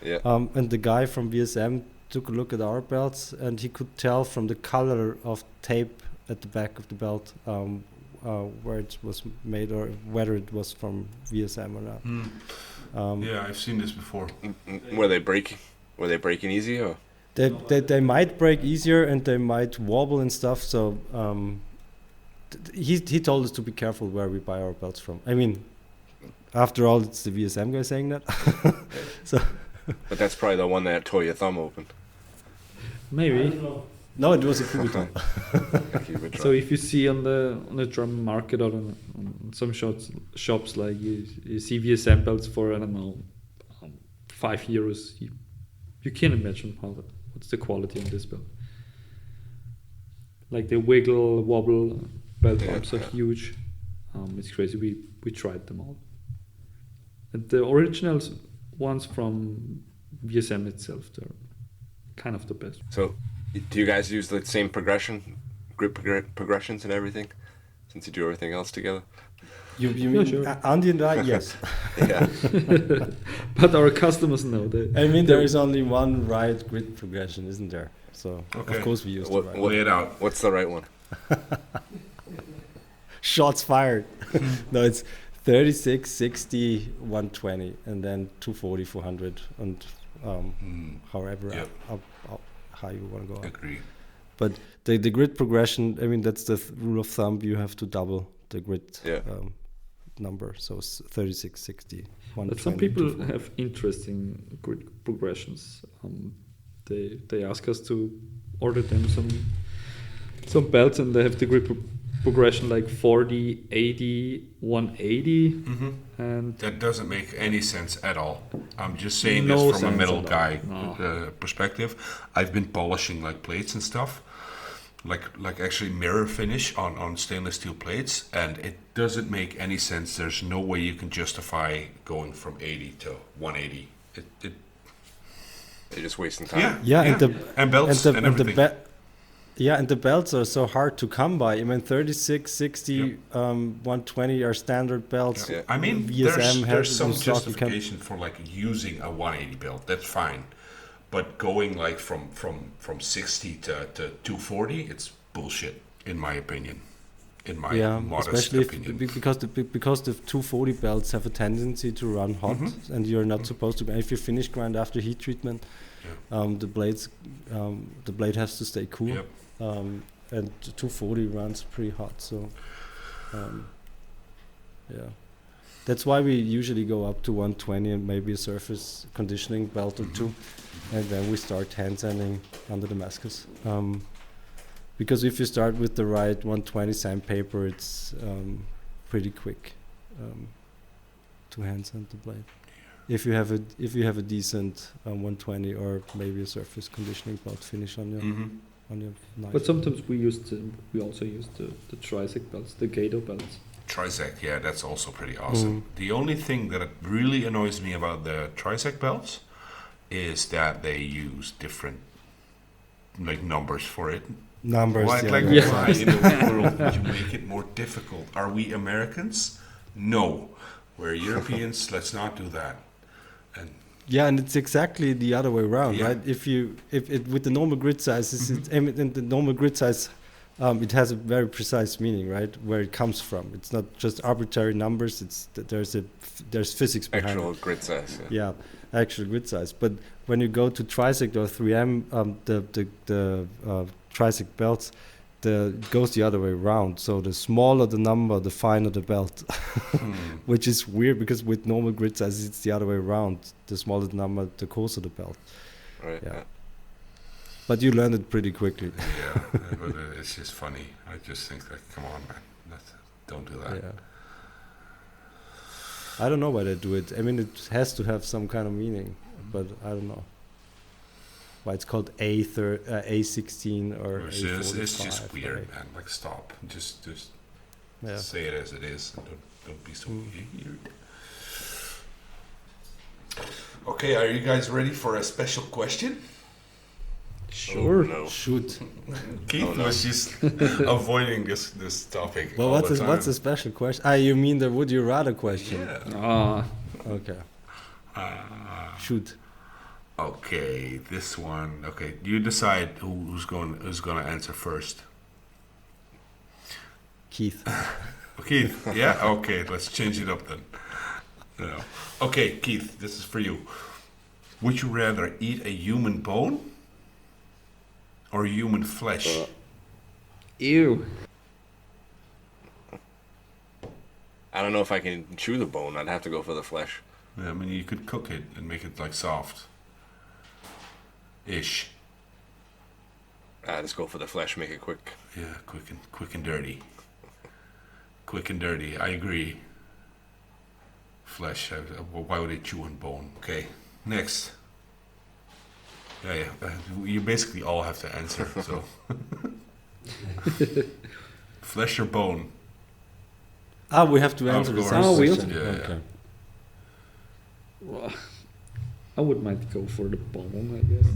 Yeah. And the guy from VSM took a look at our belts, and he could tell from the color of tape at the back of the belt where it was made or whether it was from VSM or not. Yeah, I've seen this before. Were they breaking? Were they breaking easy or? They might break easier and they might wobble and stuff. So he told us to be careful where we buy our belts from. I mean, after all, it's the VSM guy saying that. But that's probably the one that tore your thumb open. maybe. No, it was a Kubiton. Keep it So dry. if you see on the German market or on some shops like you see VSM belts for I don't know €5, you can imagine what's the quality on this belt. Like the wiggle wobble belt Yeah. arms are huge. It's crazy. We tried them all. And the original ones from VSM itself, they're kind of the best. So, do you guys use the same progressions and everything? Since you do everything else together. You Yeah, mean sure. Andy and I? Yes. Yeah. But our customers know they. I mean, there is only one right grid progression, isn't there? So Okay. of course we use the What- right. what- Lay it out. What's the right one? Shots fired. No, it's 36, 60, 120, and then 240, 400, and however Yep. how you want to go. Agree. But the grid progression, I mean, that's the rule of thumb. You have to double the grid Yeah. number. So it's 36, 60, 120. But some people 240. have interesting grid progressions. They ask us to order them some belts, and they have the grid progression like 40, 80, 180, and That doesn't make any sense at all. I'm just saying No this from a sense middle at all. guy No. perspective. I've been polishing like plates and stuff, like actually mirror finish on stainless steel plates, and it doesn't make any sense. There's no way you can justify going from 80 to 180. You're just wasting time. Yeah, and the and belts and, everything. and the belts are so hard to come by. I mean, 36, 60, Yep. 120 are standard belts. Yeah. I mean, VSM has there's some in stock, you can- justification for like using a 180 belt. That's fine, but going like from 60 to 240, it's bullshit in my opinion. in my Yeah, modest especially opinion. because the 240 belts have a tendency to run hot, and you're not supposed to. If you finish grind after heat treatment, the blade has to stay cool, Yep. and 240 runs pretty hot. So, yeah, that's why we usually go up to 120 and maybe a surface conditioning belt or two, and then we start hand sanding under Damascus. Because if you start with the right 120 sandpaper, it's pretty quick to hand sand the blade. If you have a decent 120 or maybe a surface conditioning belt finish on your knife. But sometimes we also use the Trisec belts, the Gator belts. Trisec, yeah, that's also pretty awesome. The only thing that really annoys me about the Trisec belts is that they use different like numbers for it. Numbers, Why, yeah. like, Yeah. why in the world would you make it more difficult? Are we Americans? No. We're Europeans. Let's not do that. And Yeah, and it's exactly the other way around, Yeah. right? If it with the normal grid sizes, in the normal grid size, it has a very precise meaning, right? Where it comes from. It's not just arbitrary numbers. There's physics behind Actual it. grid size. Yeah, actual grid size. But when you go to Trisec or 3M, the Trisec belts, it goes the other way around. So the smaller the number, the finer the belt, which is weird because with normal grid sizes, it's the other way around. The smaller the number, the coarser the belt. Right. Yeah. But you learned it pretty quickly. yeah, but it's just funny. I just think like, come on, man, don't do that. Yeah. I don't know why they do it. I mean, it has to have some kind of meaning, but I don't know why it's called A16 or It's A45. just weird, right? man. Like, stop. Just Yeah. say it as it is. And don't be so weird. Okay, are you guys ready for a special question? Sure. Oh, no. Shoot. Keith no. was just avoiding this topic. Well, all the time. what's the special question? You mean the would you rather question? Yeah. Okay. Shoot. Okay, this one. Okay, you decide who's going to answer first. Keith. Keith, yeah? Okay, let's change it up then. No. Okay, Keith, this is for you. Would you rather eat a human bone or human flesh? Ew. I don't know if I can chew the bone. I'd have to go for the flesh. Yeah, I mean, you could cook it and make it like soft. Ish. Just go for the flesh. Make it quick. Yeah, quick and dirty. Quick and dirty. I agree. Flesh. Why would they chew on bone? Okay. Next. Yeah. You basically all have to answer. So. Flesh or bone? We have to answer the course. same Oh, we question. also- Yeah, Okay. Well, I would might go for the bone, I guess.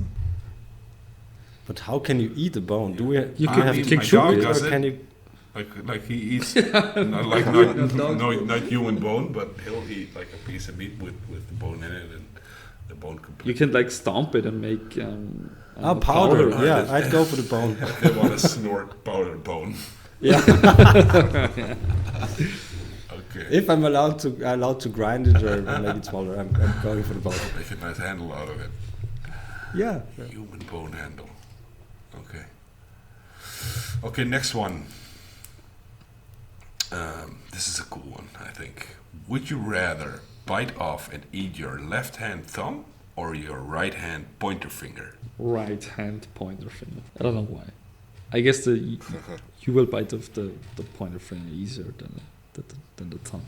But how can you eat a bone? Do we? You I can- have you to can my chew dog it, does or it. can you? Like he eats not human bone, but he'll eat like a piece of meat with the bone in it and the bone You completely. can like stomp it and make Powder. powder. Yeah, I'd go for the bone. They want to snort powdered bone. Yeah. Okay. If I'm allowed to grind it or make it smaller, I'm going for the bone. Make a nice handle out of it. Yeah. Human bone handle. Okay. Okay, next one. This is a cool one, I think. Would you rather bite off and eat your left hand thumb or your right hand pointer finger? right hand pointer finger. I don't know why. I guess you will bite off the pointer finger easier than the thumb.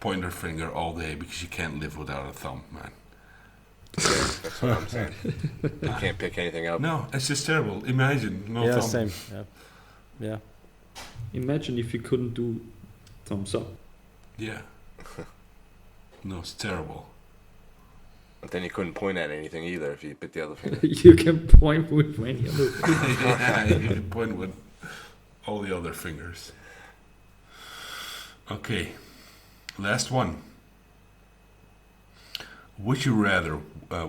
Pointer finger all day because you can't live without a thumb, man. That's what I'm saying. You can't pick anything up. No, it's just terrible. Imagine no Yeah, thumb. same. Yeah. Imagine if you couldn't do thumbs up. Yeah. No, it's terrible. But then you couldn't point at anything either if you bit the other finger. You can point with any other. Yeah, you can point with all the other fingers. Okay, last one. Would you rather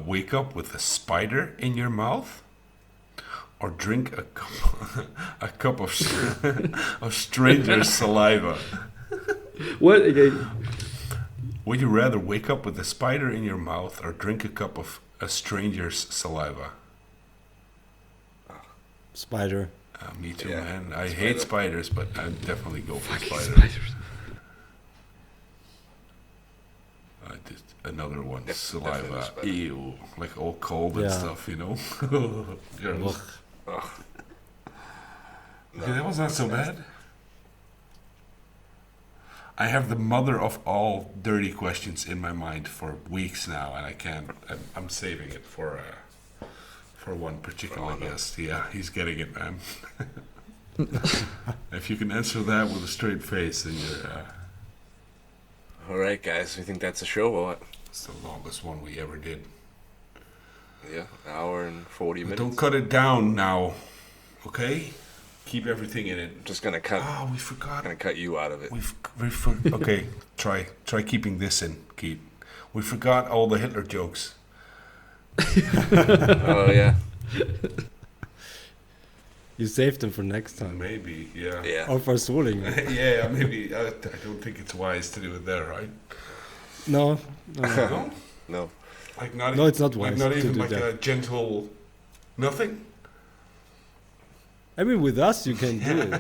wake up with a spider in your mouth or drink a cup of of stranger's saliva? What again? Would you rather wake up with a spider in your mouth or drink a cup of a stranger's saliva? Spider. Me too, Yeah, man. I spider. hate spiders, but I'd definitely go for spider. Another one, Definitely saliva. spider. Ew, like all cold and Yeah. stuff, you know. Gross. Ugh. Okay, that was not so bad. I have the mother of all dirty questions in my mind for weeks now, and I can't. I'm saving it for one particular guest. Yeah, he's getting it, man. If you can answer that with a straight face, then you're. All right, guys. We think that's a show or what? It's the longest one we ever did. Yeah, an hour and 40 But minutes. don't cut it down now, okay? Keep everything in it. Just gonna cut. Oh, we forgot. Gonna cut you out of it. Okay, try keeping this in, Keith. We forgot all the Hitler jokes. Oh yeah. You saved them for next time. Maybe, yeah. Yeah. Or for Swoling. Yeah, maybe. I don't think it's wise to do it there, right? No. No, No. like not. No, it's not Like wise not to even do like that. a gentle, nothing. I mean, with us you can do it.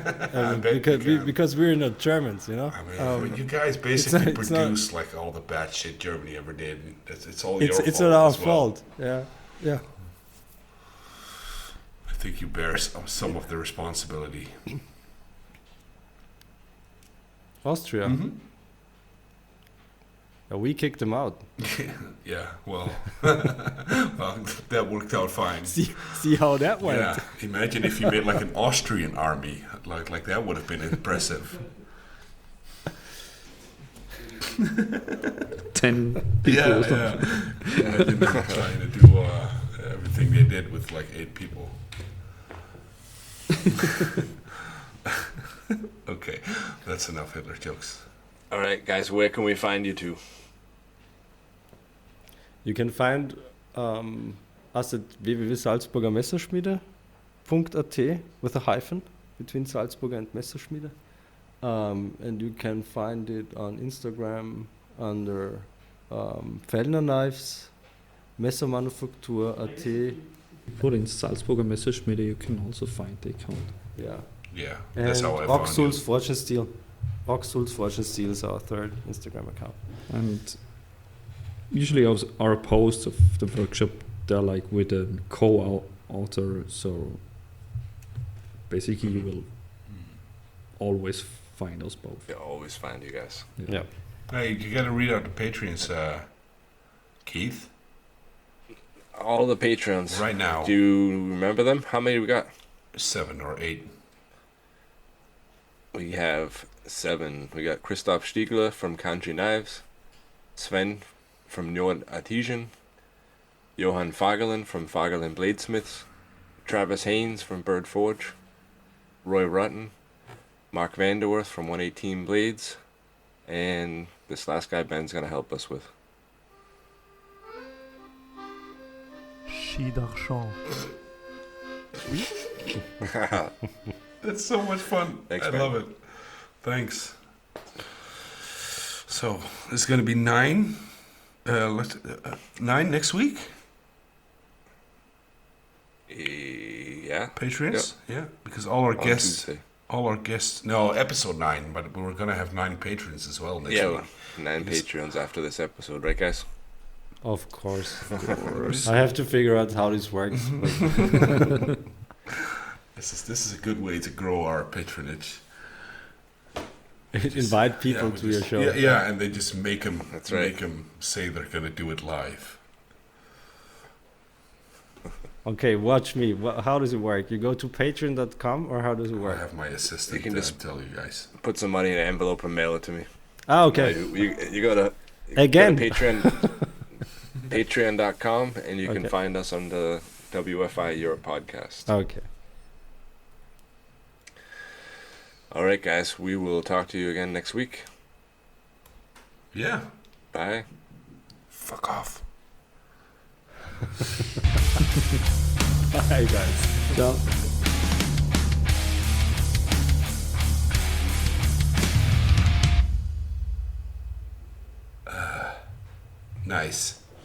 bet you can. Because we're not Germans, you know. I mean, but you guys basically not- it's not- produce like all the bad shit Germany ever did. It's all It's your it's fault not our as well. fault. Yeah. Yeah. I think you bear some of the responsibility. Austria. Yeah, we kicked them out. Yeah, well, well, that worked out fine. See how that went. Yeah, imagine if you made like an Austrian army, like that would have been impressive. 10 people Yeah, or something. yeah. Imagine trying to do everything they did with like 8 people. Okay, that's enough Hitler jokes. All right, guys. Where can we find you two? You can find us at www.salzburgermesserschmiede.at with a hyphen between Salzburger and Messerschmiede. And you can find it on Instagram under Fellner Knives, Messermanufaktur.at. Put in Salzburger Messerschmiede, you can also find the account. Yeah. Yeah, And that's how I found Oxul's you. Forge and Steel. Oxul's Forge and Steel is our third Instagram account. And usually our posts of the workshop, they're like with a co-author, so basically you will always find us both. Yeah, always find you guys. Yeah. Hey, you gotta read out the Patreons, Keith, All the Patreons. right now. Do you remember them? How many we got? 7 or 8. We have 7. We got Christoph Stiegler from Kanji Knives, Sven from Nord Artesian, Johan Fagerlin from Fagerlin Bladesmiths, Travis Haynes from Bird Forge, Roy Rutten, Mark Vanderworth from 118 Blades, and this last guy Ben's gonna help us with. Chi d'argent. That's so much fun. Thanks, I man. love it. Thanks. So it's gonna be 9. 9 next week. Yeah. Patreons. Yeah, because all our On guests, Tuesday. No, episode 9, but we're gonna have 9 patrons as well next Yeah, week. 9 Because- Patreons after this episode, right, guys? Of course. This I have to figure out how this works. but is a good way to grow our patronage. invite people we to your just- show. Yeah, and they just make them. That's right. Make them say they're gonna do it live. Okay, watch me. How does it work? You go to patreon.com or how does it I work? have my assistant You can just- tell you guys. Put some money in an envelope and mail it to me. Ah, okay. You go to Again. Patreon, patreon.com, and you can Okay. find us on the WFI Europe podcast. Okay. All right, guys. We will talk to you again next week. Yeah. Bye. Fuck off. Bye, guys. Ciao. Nice.